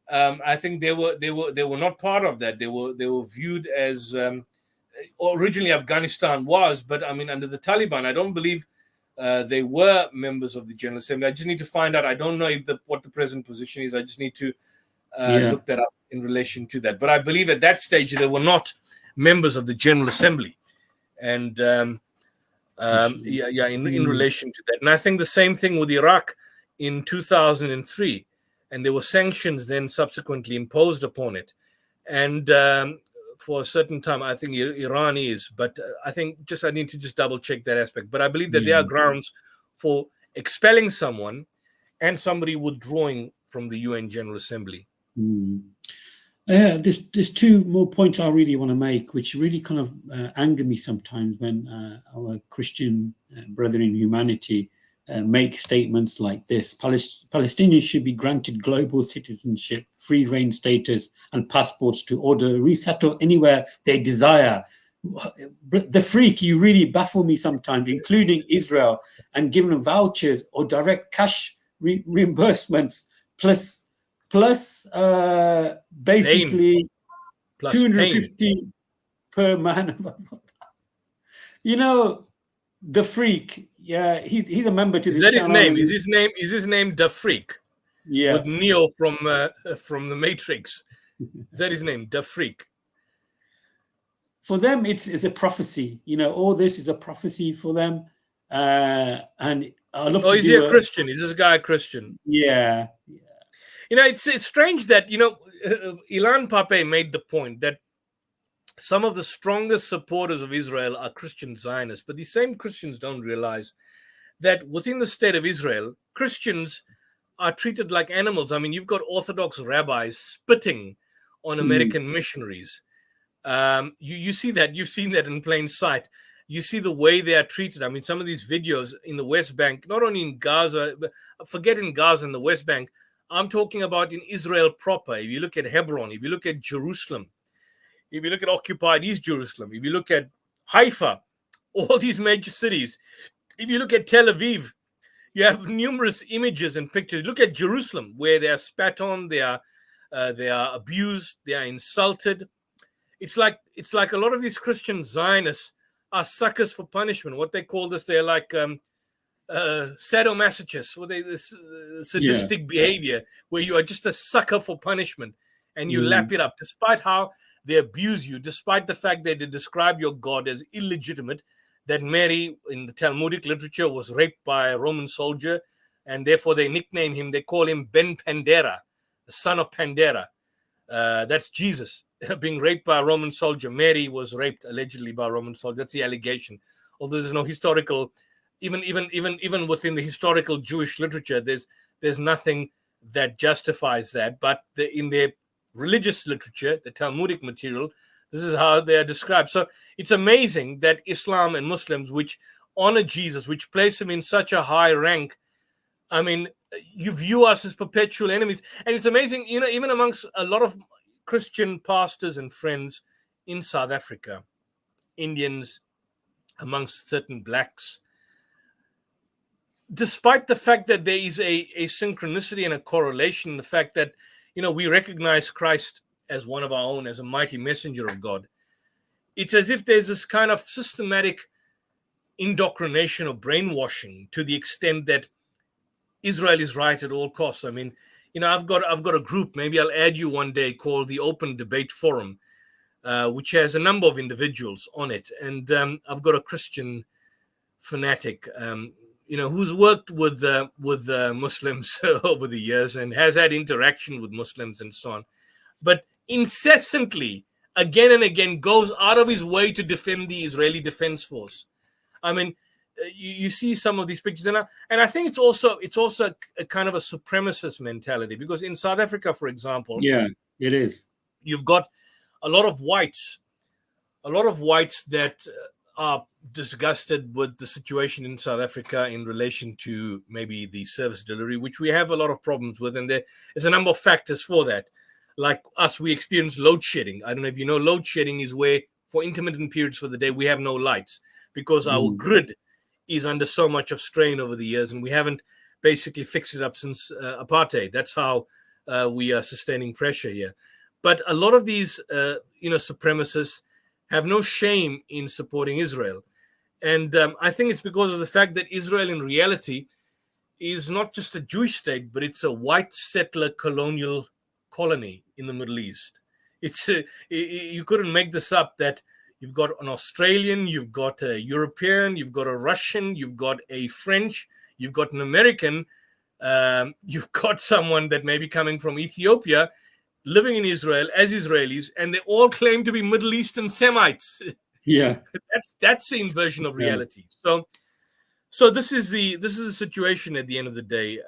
[SPEAKER 2] I think they were not part of that. They were viewed as originally Afghanistan was, but I mean under the Taliban, I don't believe they were members of the General Assembly. I just need to find out. I don't know what the present position is. I just need to look that up in relation to that. But I believe at that stage they were not members of the General Assembly, and in relation to that. And I think the same thing with Iraq in 2003, and there were sanctions then subsequently imposed upon it, and for a certain time, I think Iran is, but I think I need to double check that aspect. But I believe that there are grounds for expelling someone and somebody withdrawing from the UN General Assembly.
[SPEAKER 1] There's two more points I really want to make, which really kind of anger me sometimes when our Christian brethren in humanity make statements like this. Palestinians should be granted global citizenship, free reign status, and passports to order resettle anywhere they desire. The freak, you really baffle me sometimes, including Israel, and giving them vouchers or direct cash reimbursements, plus basically
[SPEAKER 2] plus
[SPEAKER 1] 250
[SPEAKER 2] pain
[SPEAKER 1] per man. The freak. Yeah, he's a member to
[SPEAKER 2] is
[SPEAKER 1] this
[SPEAKER 2] that
[SPEAKER 1] channel.
[SPEAKER 2] His name? Is his name the Freak?
[SPEAKER 1] Yeah,
[SPEAKER 2] with Neo from the Matrix. Is that his name? The Freak.
[SPEAKER 1] For them, it's a prophecy. All this is a prophecy for them. And I love.
[SPEAKER 2] Oh, is he a Christian? Is this guy a Christian?
[SPEAKER 1] Yeah.
[SPEAKER 2] It's strange that Ilan Pape made the point that some of the strongest supporters of Israel are Christian Zionists, but these same Christians don't realize that within the state of Israel, Christians are treated like animals. I mean, you've got Orthodox rabbis spitting on American missionaries. You see that. You've seen that in plain sight. You see the way they are treated. I mean, some of these videos in the West Bank, not only in Gaza, but forget in Gaza and the West Bank, I'm talking about in Israel proper. If you look at Hebron, if you look at Jerusalem, if you look at occupied East Jerusalem, if you look at Haifa, all these major cities, if you look at Tel Aviv, you have numerous images and pictures. Look at Jerusalem, where they are spat on, they are abused, they are insulted. It's like a lot of these Christian Zionists are suckers for punishment. What they call this, they're like sadomasochists, this sadistic behavior, where you are just a sucker for punishment and you lap it up, despite how they abuse you, despite the fact that they describe your God as illegitimate, that Mary in the Talmudic literature was raped by a Roman soldier, and therefore they nickname him, they call him Ben Pandera, the son of Pandera. That's Jesus being raped by a Roman soldier. Mary was raped allegedly by a Roman soldier. That's the allegation. Although there's no historical, even within the historical Jewish literature, there's nothing that justifies that. But in their religious literature, the Talmudic material, this is how they are described. So it's amazing that Islam and Muslims, which honor Jesus, which place him in such a high rank, I mean, you view us as perpetual enemies. And it's amazing, even amongst a lot of Christian pastors and friends in South Africa, Indians, amongst certain blacks, despite the fact that there is a synchronicity and a correlation, the fact that, we recognize Christ as one of our own, as a mighty messenger of God, it's as if there's this kind of systematic indoctrination or brainwashing to the extent that Israel is right at all costs. I mean, I've got a group, maybe I'll add you one day, called the Open Debate Forum, which has a number of individuals on it. And I've got a Christian fanatic, who's worked with Muslims over the years and has had interaction with Muslims and so on, but incessantly, again and again, goes out of his way to defend the Israeli Defense Force. I mean, you see some of these pictures, and I think it's also a kind of a supremacist mentality, because in South Africa, for example,
[SPEAKER 1] yeah, it is.
[SPEAKER 2] You've got a lot of whites that are disgusted with the situation in South Africa in relation to maybe the service delivery, which we have a lot of problems with, and there is a number of factors for that. Like us, we experience load shedding. I don't know if you know, load shedding is where for intermittent periods for the day we have no lights because our grid is under so much of strain over the years, and we haven't basically fixed it up since apartheid. That's how we are sustaining pressure here. But a lot of these, supremacists have no shame in supporting Israel. And I think it's because of the fact that Israel in reality is not just a Jewish state, but it's a white settler colonial colony in the Middle East. It's you couldn't make this up, that you've got an Australian, you've got a European, you've got a Russian, you've got a French, you've got an American, you've got someone that may be coming from Ethiopia, living in Israel as Israelis, and they all claim to be Middle Eastern Semites.
[SPEAKER 1] Yeah,
[SPEAKER 2] that's the inversion of reality. So this is the situation at the end of the day,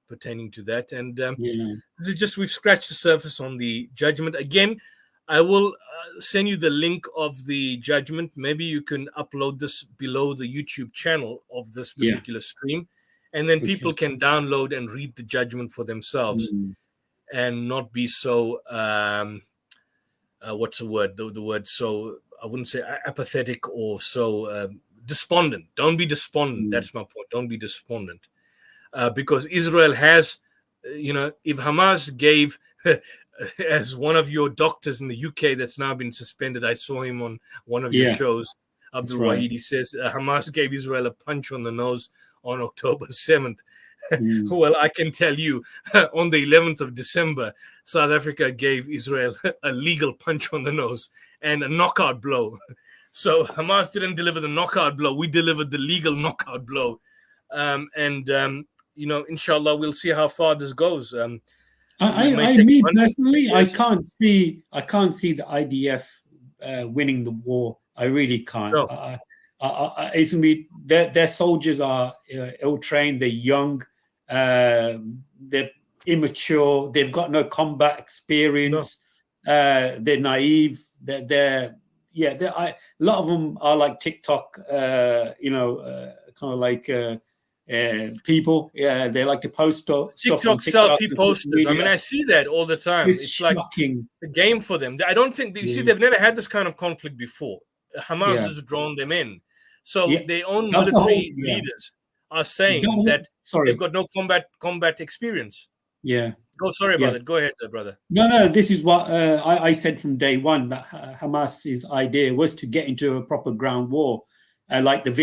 [SPEAKER 2] pertaining to that. And this is just, we've scratched the surface on the judgment. Again, I will send you the link of the judgment. Maybe you can upload this below the YouTube channel of this particular stream, and then people can download and read the judgment for themselves. And not be so, what's the word? The word, so I wouldn't say apathetic or so despondent. Don't be despondent. That's my point. Don't be despondent. Because Israel has, if Hamas gave, as one of your doctors in the UK that's now been suspended, I saw him on one of your shows, Abdul Wahid, he says Hamas gave Israel a punch on the nose on October 7th. Well, I can tell you, on the 11th of December, South Africa gave Israel a legal punch on the nose and a knockout blow. So Hamas didn't deliver the knockout blow. We delivered the legal knockout blow. Inshallah, we'll see how far this goes. Me personally, I can't see the IDF winning the war. I really can't. No. It's gonna be their soldiers are ill-trained. They're young. They're immature. They've got no combat experience. No. They're naive. A lot of them are like TikTok. Kind of like people. Yeah, they like to post stuff. TikTok selfie posters. I mean, I see that all the time. It's shocking. Like a game for them. I don't think you see. They've never had this kind of conflict before. Hamas has drawn them in. So their own military leaders are saying that they've got no combat experience. Yeah. Oh, sorry about that. Go ahead, brother.
[SPEAKER 1] No. This is what I said from day one, that Hamas's idea was to get into a proper ground war, like in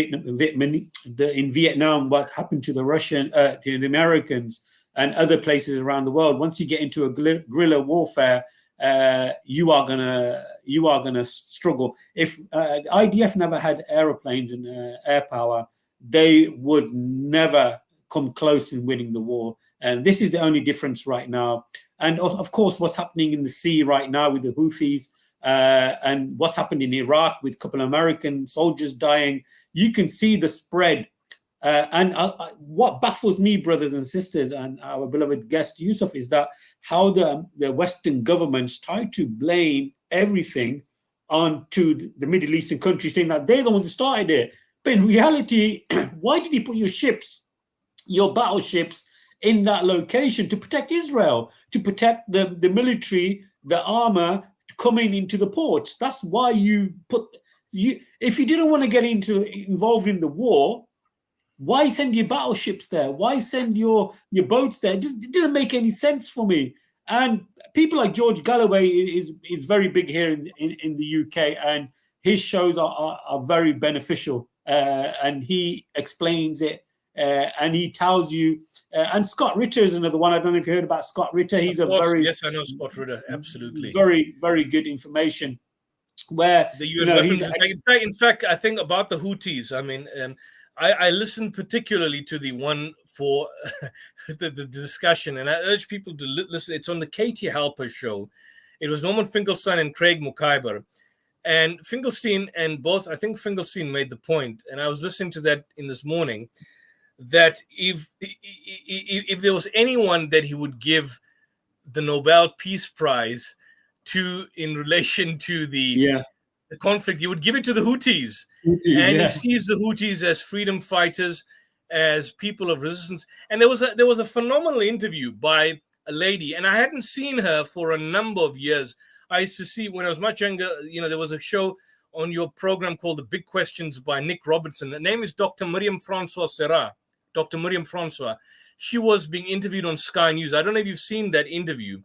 [SPEAKER 1] Vietnam. What happened to the the Americans and other places around the world? Once you get into a guerrilla warfare, you are gonna struggle. If IDF never had aeroplanes and air power, they would never come close in winning the war. And this is the only difference right now. And of course, what's happening in the sea right now with the Houthis, and what's happened in Iraq with a couple of American soldiers dying, you can see the spread. And what baffles me, brothers and sisters, and our beloved guest Yusuf, is that how the Western governments try to blame everything onto the Middle Eastern countries, saying that they're the ones who started it. But in reality, why did you put your battleships in that location? To protect Israel, to protect the military, the armor, to coming into the ports. That's why you put you. If you didn't want to get involved in the war, why send your battleships there? Why send your boats there? It didn't make any sense for me. And people like George Galloway is very big here in the UK, and his shows are very beneficial. And he explains it, and he tells you. And Scott Ritter is another one. I don't know if you heard about Scott Ritter. He's
[SPEAKER 2] yes, I know Scott Ritter, absolutely.
[SPEAKER 1] Very, very good information. Where
[SPEAKER 2] the UN weapons. In fact, I think about the Houthis. I mean, I listened particularly to the one for the discussion, and I urge people to listen. It's on the Katie Halper show. It was Norman Finkelstein and Craig Mukaiber. And Finkelstein I think Finkelstein made the point, and I was listening to that in this morning, that if there was anyone that he would give the Nobel Peace Prize to in relation to the conflict, he would give it to the Houthis. He sees the Houthis as freedom fighters, as people of resistance. And there was a phenomenal interview by a lady, and I hadn't seen her for a number of years. I used to see when I was much younger, there was a show on your program called The Big Questions by Nick Robertson. The name is Dr. Miriam Francois Serra. Dr. Miriam Francois. She was being interviewed on Sky News. I don't know if you've seen that interview,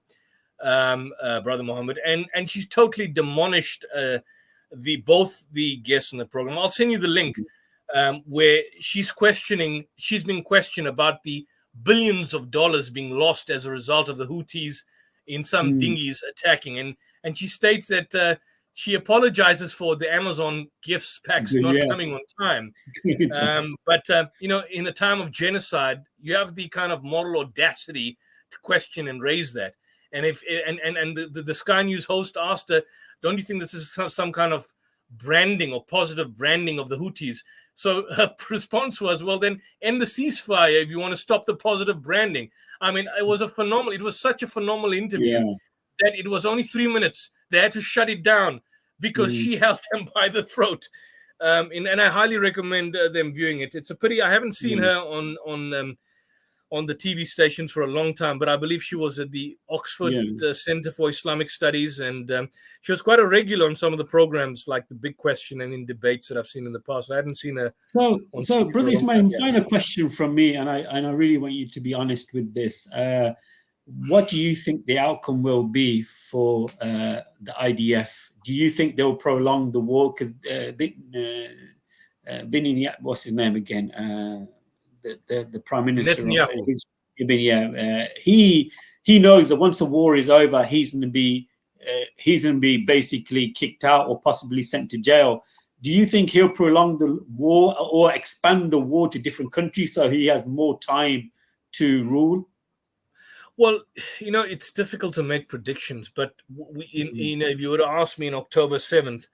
[SPEAKER 2] Brother Mohammed. And she totally demolished both the guests on the program. I'll send you the link where she's being questioned about the billions of dollars being lost as a result of the Houthis in some dinghies attacking. And she states that she apologizes for the Amazon gifts packs not coming on time. But in a time of genocide, you have the kind of moral audacity to question and raise that. And the Sky News host asked her, don't you think this is some kind of branding or positive branding of the Houthis? So her response was, well, then end the ceasefire if you want to stop the positive branding. I mean, it was such a phenomenal interview that it was only 3 minutes. They had to shut it down because she held them by the throat. And I highly recommend them viewing it. It's a pity I haven't seen her on the TV stations for a long time, but I believe she was at the Oxford Center for Islamic Studies, and she was quite a regular on some of the programs like The Big Question and in debates that I've seen in the past. I hadn't seen her.
[SPEAKER 1] So Brother Ismail, final question from me, and I really want you to be honest with this. What do you think the outcome will be for the IDF? Do you think they'll prolong the war? Because what's his name again? The Prime Minister, he knows that once the war is over, he's going to be basically kicked out or possibly sent to jail. Do you think he'll prolong the war or expand the war to different countries so he has more time to rule?
[SPEAKER 2] Well, it's difficult to make predictions, but if you were to ask me in October 7th,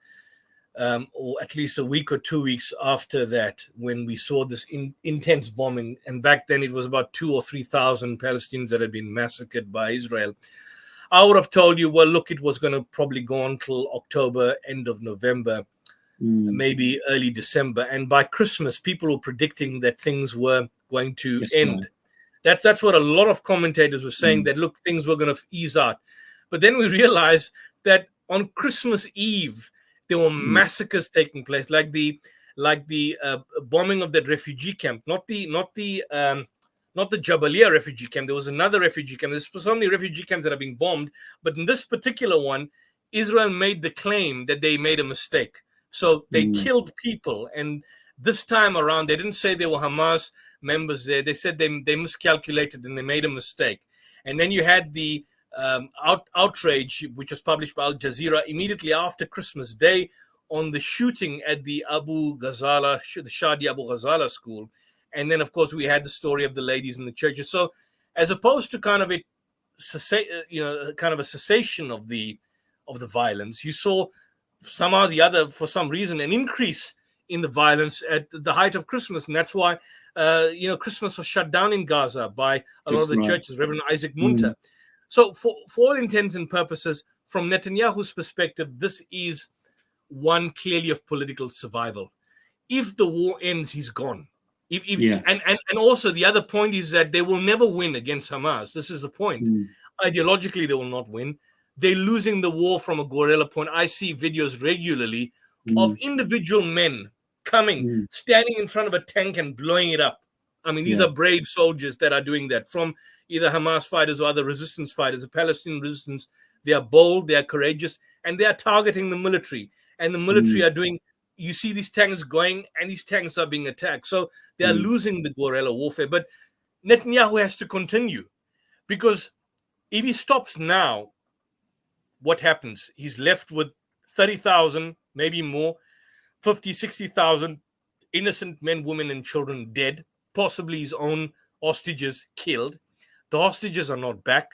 [SPEAKER 2] or at least a week or 2 weeks after that, when we saw this intense bombing, and back then it was about 2,000 or 3,000 Palestinians that had been massacred by Israel, I would have told you, well, look, it was going to probably go on till October, end of November, maybe early December. And by Christmas, people were predicting that things were going to end. That's what a lot of commentators were saying, that, look, things were going to ease out. But then we realized that on Christmas Eve, there were massacres taking place, like the bombing of that refugee camp, not the Jabalia refugee camp. There was another refugee camp. There's so many refugee camps that are being bombed, but in this particular one, Israel made the claim that they made a mistake. So they killed people, and this time around, they didn't say they were Hamas members there. They said they miscalculated and they made a mistake. And then you had the outrage, which was published by Al Jazeera immediately after Christmas Day, on the shooting at the Abu Ghazala, the Shadi Abu Ghazala school. And then, of course, we had the story of the ladies in the churches. So as opposed to kind of a cessation of the violence, you saw somehow or the other, for some reason, an increase in the violence at the height of Christmas. And that's why, Christmas was shut down in Gaza by a lot of the churches, Reverend Isaac Munter. So for all intents and purposes, from Netanyahu's perspective, this is one clearly of political survival. If the war ends, he's gone. And also the other point is that they will never win against Hamas. This is the point. Ideologically, they will not win. they're losing the war from a guerrilla point. I see videos regularly of individual men coming, standing in front of a tank and blowing it up. I mean, these are brave soldiers that are doing that, from either Hamas fighters or other resistance fighters, the Palestinian resistance. They are bold, they are courageous, and they are targeting the military. And the military are doing, you see these tanks going, and these tanks are being attacked. So they are losing the guerrilla warfare. But Netanyahu has to continue, because if he stops now, what happens? He's left with 30,000, maybe more, 50, 60,000 innocent men, women, and children dead, possibly his own hostages killed. The hostages are not back,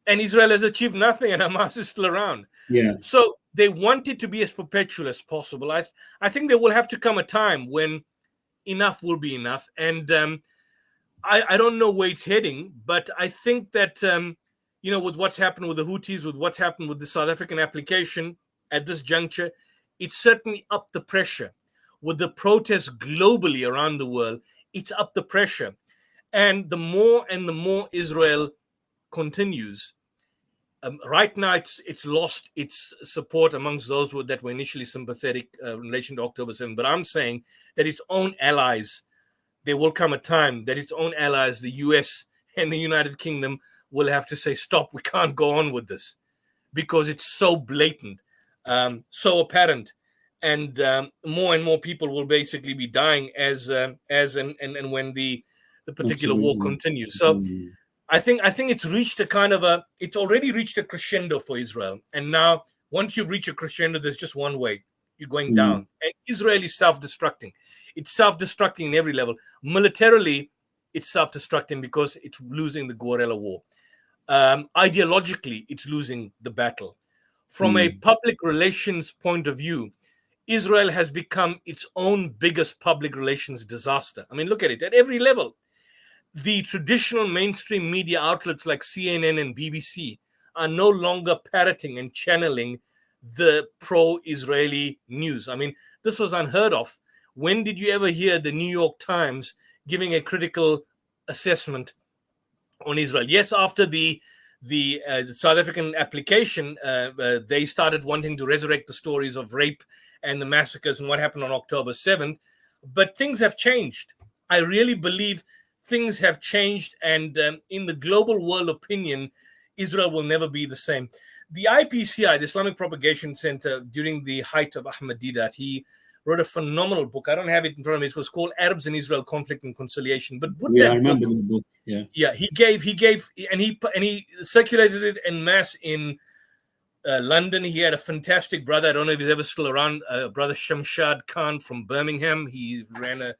[SPEAKER 2] and Israel has achieved nothing, and Hamas is still around.
[SPEAKER 1] Yeah.
[SPEAKER 2] So they want it to be as perpetual as possible. I think there will have to come a time when enough will be enough. And I don't know where it's heading, but I think that, with what's happened with the Houthis, with what's happened with the South African application at this juncture, it's certainly upped the pressure. With the protests globally around the world, it's upped the pressure. And the more Israel continues, right now it's lost its support amongst those that were initially sympathetic in relation to October 7th. But I'm saying that its own allies, there will come a time that its own allies, the US and the United Kingdom, will have to say, stop, we can't go on with this, because it's so blatant, so apparent. And more and more people will basically be dying as when the particular war continues. So I think it's reached it's already reached a crescendo for Israel. And now, once you reach a crescendo, there's just one way: you're going down. And Israel is self-destructing. It's self-destructing in every level. Militarily, it's self-destructing because it's losing the guerrilla war. Ideologically, it's losing the battle. From a public relations point of view, Israel has become its own biggest public relations disaster. I mean, look at it at every level. The traditional mainstream media outlets like CNN and BBC are no longer parroting and channeling the pro-Israeli news. I mean, this was unheard of. When did you ever hear the New York Times giving a critical assessment on Israel? Yes, after the South African application, they started wanting to resurrect the stories of rape and the massacres and what happened on October 7th. But things have changed. I really believe things have changed. And in the global world opinion, Israel will never be the same. The IPCI, the Islamic Propagation Center, during the height of Ahmadiyya, he wrote a phenomenal book. I don't have it in front of me. It was called Arabs and Israel: Conflict and Conciliation. But with that
[SPEAKER 1] I remember the book. Yeah,
[SPEAKER 2] he gave, and he circulated it en masse in London. He had a fantastic brother. I don't know if he's ever still around. Brother Shamshad Khan from Birmingham. He ran a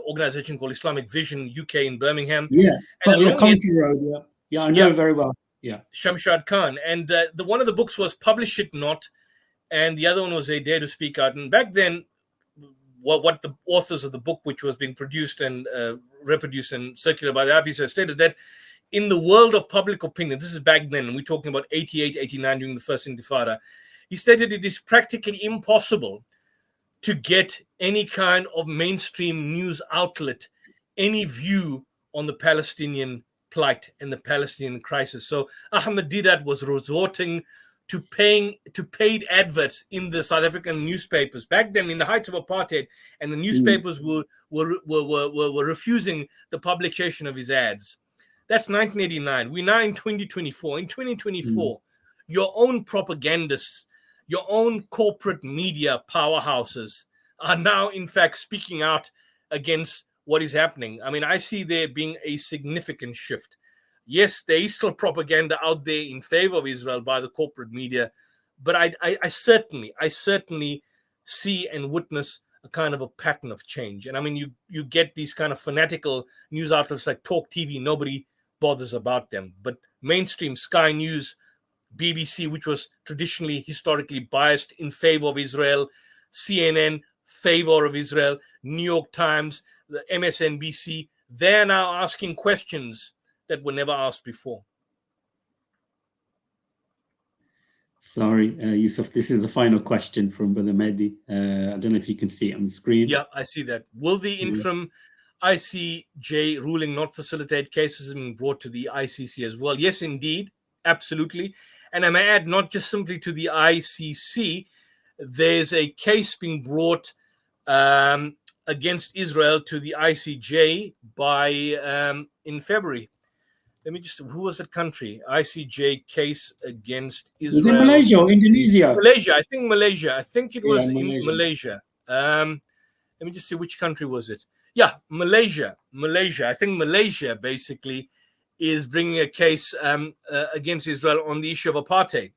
[SPEAKER 2] organization called Islamic Vision UK in Birmingham.
[SPEAKER 1] Yeah, Country Road. Yeah, I know very well. Yeah,
[SPEAKER 2] Shamshad Khan. And the one of the books was Publish It Not, and the other one was A Dare to Speak Out. And back then, what the authors of the book, which was being produced and reproduced and circulated by the IPCC, stated that in the world of public opinion, this is back then, and we're talking about 88, 89 during the first Intifada, he stated it is practically impossible to get any kind of mainstream news outlet any view on the Palestinian plight and the Palestinian crisis. So Ahmadiyya was resorting to paid adverts in the South African newspapers back then in the height of apartheid, and the newspapers were refusing the publication of his ads. That's 1989. We're now in 2024. In 2024, your own propagandists, your own corporate media powerhouses are now, in fact, speaking out against what is happening. I mean, I see there being a significant shift. Yes, there is still propaganda out there in favor of Israel by the corporate media, but I certainly see and witness a kind of a pattern of change. And I mean, you get these kind of fanatical news outlets like Talk TV, nobody bothers about them. But mainstream Sky News, BBC, which was traditionally, historically biased in favor of Israel, CNN, favor of Israel, New York Times, the MSNBC, they're now asking questions that were never asked before.
[SPEAKER 1] Sorry, Yusuf, this is the final question from Brother Mehdi. I don't know if you can see it on the screen.
[SPEAKER 2] Yeah, I see that. Will the interim ICJ ruling not facilitate cases being brought to the ICC as well? Yes, indeed. absolutely. And I may add, not just simply to the ICC, there's a case being brought against Israel to the ICJ by in February. Let me just, who was that country? ICJ case against Israel.
[SPEAKER 1] Was it Malaysia or Indonesia?
[SPEAKER 2] Malaysia, I think Malaysia. I think it was
[SPEAKER 1] Malaysia.
[SPEAKER 2] in Malaysia. Let me just see, which country was it? Yeah, Malaysia. I think Malaysia basically is bringing a case against Israel on the issue of apartheid.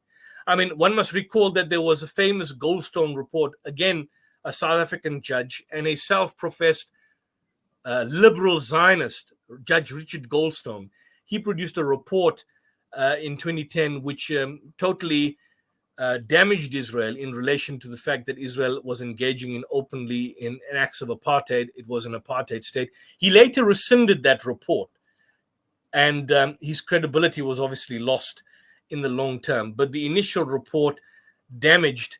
[SPEAKER 2] I mean, one must recall that there was a famous Goldstone report, again, a South African judge and a self-professed liberal Zionist, Judge Richard Goldstone. He produced a report in 2010 which totally damaged Israel in relation to the fact that Israel was engaging openly in acts of apartheid. It was an apartheid state. He later rescinded that report, and his credibility was obviously lost in the long term. But the initial report damaged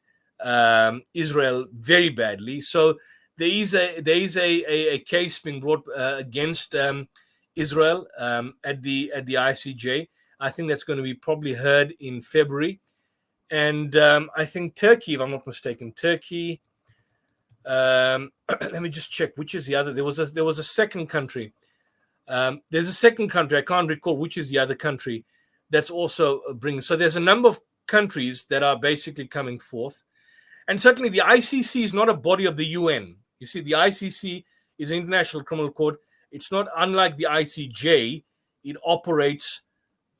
[SPEAKER 2] Israel very badly. So there is a case being brought against Israel at the ICJ. I think that's going to be probably heard in February. And I think Turkey, if I'm not mistaken, Turkey. Let me just check which is the other. There was a second country. There's a second country. I can't recall which is the other country that's also bringing. So there's a number of countries that are basically coming forth. And certainly the ICC is not a body of the UN. You see, the ICC is an international criminal court. It's not unlike the ICJ. It operates,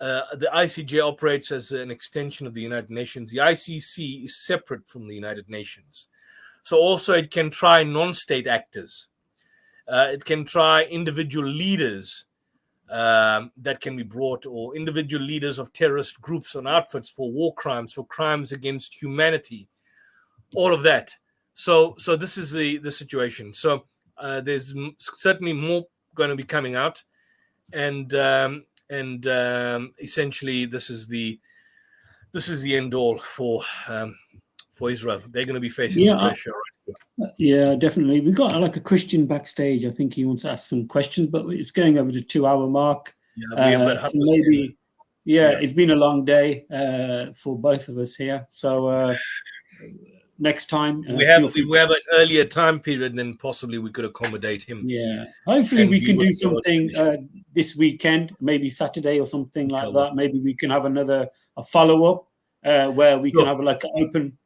[SPEAKER 2] the ICJ operates as an extension of the United Nations. The ICC is separate from the United Nations. So also it can try non-state actors. It can try individual leaders that can be brought, or individual leaders of terrorist groups and outfits for war crimes, for crimes against humanity, all of that. So this is the situation. So there's certainly more going to be coming out, and essentially this is the end all for Israel. They're going to be facing the pressure.
[SPEAKER 1] Yeah, definitely. We've got like a Christian backstage. I think he wants to ask some questions, but it's going over the 2-hour mark. So maybe, it's been a long day for both of us here. So next time
[SPEAKER 2] we have an earlier time period, then possibly we could accommodate him.
[SPEAKER 1] Yeah, hopefully we can do something this weekend, maybe Saturday or something like that. Maybe we can have a follow-up where we can have like an open.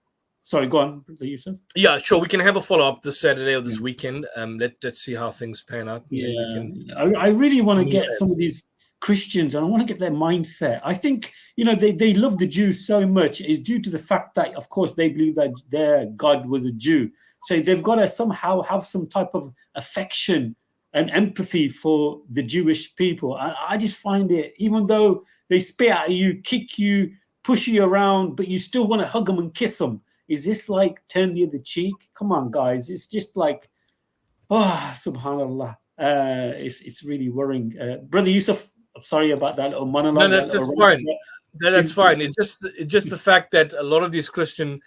[SPEAKER 1] Sorry, go on, Yusuf.
[SPEAKER 2] Yeah, sure. We can have a follow-up this Saturday or this weekend. Let's see how things pan out.
[SPEAKER 1] Yeah, I really want to get some of these Christians, and I want to get their mindset. I think, they love the Jews so much is due to the fact that, of course, they believe that their God was a Jew. So they've got to somehow have some type of affection and empathy for the Jewish people. And I just find it, even though they spit at you, kick you, push you around, but you still want to hug them and kiss them. Is this like turn the other cheek? Come on, guys. It's just like, subhanallah. It's really worrying. Brother Yusuf, I'm sorry about that little monologue.
[SPEAKER 2] No, that's fine. That's fine. It's just the fact that a lot of these Christian,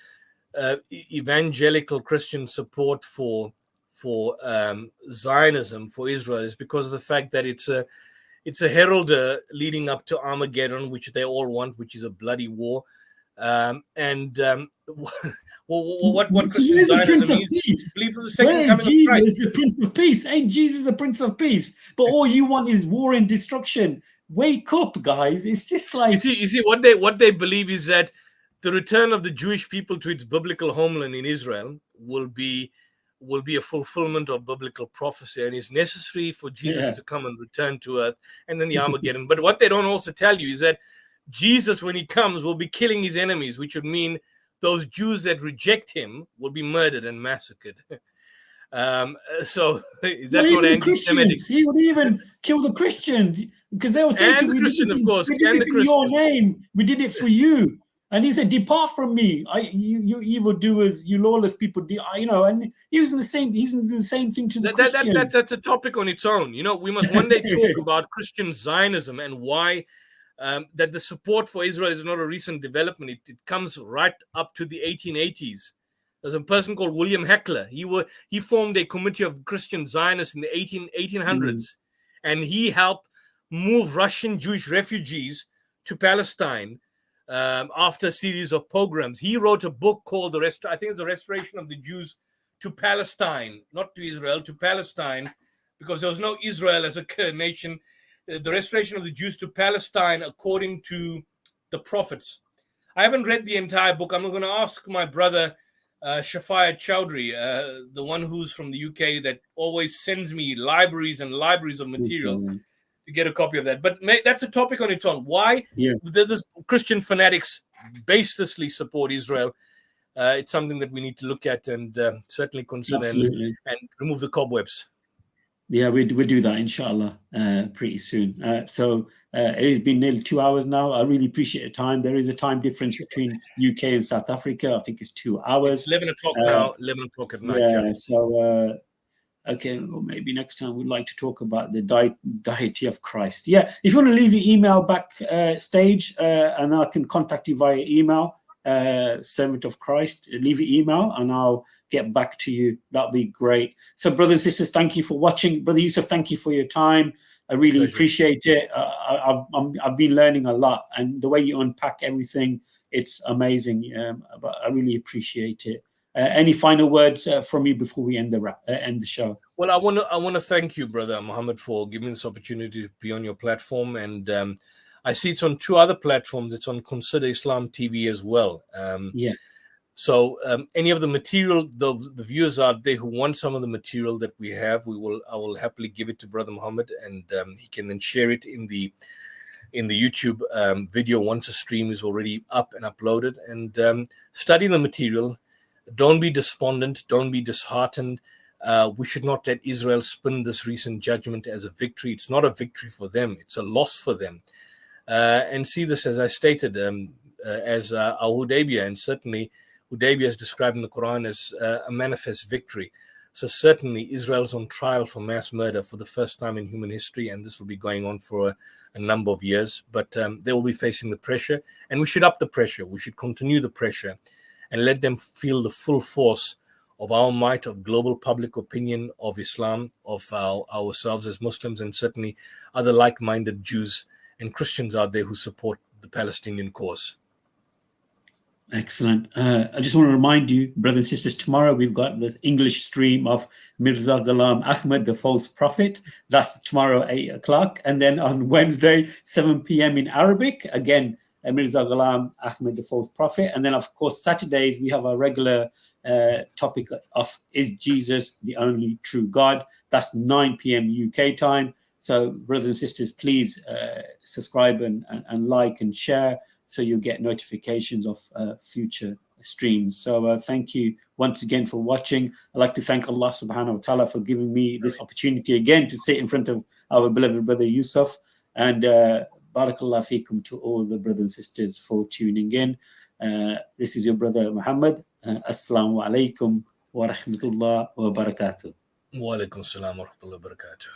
[SPEAKER 2] evangelical Christian support for Zionism, for Israel, is because of the fact that it's a herald leading up to Armageddon, which they all want, which is a bloody war. What Christian Zionism is, believe in the second coming of Christ.
[SPEAKER 1] Jesus, the Prince of Peace. Ain't Jesus the Prince of Peace? But all you want is war and destruction. Wake up, guys! It's just like
[SPEAKER 2] you see what they believe is that the return of the Jewish people to its biblical homeland in Israel will be a fulfillment of biblical prophecy, and is necessary for Jesus to come and return to earth, and then the Armageddon. But what they don't also tell you is that Jesus, when he comes, will be killing his enemies, which would mean those Jews that reject him will be murdered and massacred. So is that not anti-Semitic?
[SPEAKER 1] He would even kill the Christians, because they will say to me, we did this in your name. We did it for you. And he said, depart from me, you evildoers, you lawless people. And he's doing the same thing to the Christians.
[SPEAKER 2] That's a topic on its own. We must one day talk about Christian Zionism and why that the support for Israel is not a recent development. It comes right up to the 1880s. There's a person called William Heckler. He formed a committee of Christian Zionists in the 1800s, and he helped move Russian Jewish refugees to Palestine after a series of pogroms. He wrote a book called I think it's the Restoration of the Jews to Palestine, not to Israel, to Palestine, because there was no Israel as a nation. The Restoration of the Jews to Palestine according to the prophets. I haven't read the entire book. I'm going to ask my brother Shafia Chowdhury, the one who's from the UK that always sends me libraries and libraries of material to get a copy of that. But that's a topic on its own. Why the Christian fanatics baselessly support Israel? It's something that we need to look at and certainly consider and remove the cobwebs.
[SPEAKER 1] Yeah, we'll do that, inshallah, pretty soon. So it has been nearly 2 hours now. I really appreciate your time. There is a time difference between UK and South Africa. I think it's 2 hours.
[SPEAKER 2] It's 11 o'clock now, 11 o'clock at night.
[SPEAKER 1] Yeah, so, okay, well, maybe next time we'd like to talk about the deity of Christ. Yeah, if you want to leave your email backstage, and I can contact you via email, servant of Christ, leave your email and I'll get back to you. That'll be great. So brothers and sisters, thank you for watching. Brother Yusuf, thank you for your time. I really appreciate it. I've been learning a lot, and the way you unpack everything, it's amazing. But I really appreciate it. Any final words from you before we end the show?
[SPEAKER 2] Well, I want to thank you, brother Mohammed, for giving this opportunity to be on your platform. And I see it's on 2 other platforms. It's on Consider Islam TV as well. So any of the material, the viewers out there who want some of the material that we have, I will happily give it to brother Mohammed, and he can then share it in the YouTube video once a stream is already up and uploaded. And study the material. Don't be despondent. Don't be disheartened. We should not let Israel spin this recent judgment as a victory. It's not a victory for them. It's a loss for them. And see this, as I stated, as al-Hudaybiyah, and certainly Hudaybiyah is described in the Quran as a manifest victory. So certainly Israel's on trial for mass murder for the first time in human history, and this will be going on for a number of years. But they will be facing the pressure, and we should up the pressure. We should continue the pressure and let them feel the full force of our might, of global public opinion, of Islam, of ourselves as Muslims, and certainly other like-minded Jews and Christians out there who support the Palestinian cause.
[SPEAKER 1] Excellent. I just want to remind you, brothers and sisters, tomorrow we've got the English stream of Mirza Ghulam Ahmad, the false prophet. That's tomorrow, 8 o'clock. And then on Wednesday, 7 p.m. in Arabic, again, Mirza Ghulam Ahmad, the false prophet. And then, of course, Saturdays, we have our regular topic of Is Jesus the Only True God? That's 9 p.m. UK time. So, brothers and sisters, please subscribe and like and share so you'll get notifications of future streams. So thank you once again for watching. I'd like to thank Allah subhanahu wa ta'ala for giving me this opportunity again to sit in front of our beloved brother Yusuf. And barakallah feekum to all the brothers and sisters for tuning in. This is your brother Mohammed. Assalamu alaikum wa rahmatullah wa barakatuh.
[SPEAKER 2] Wa alaikum assalam wa rahmatullah wa barakatuh.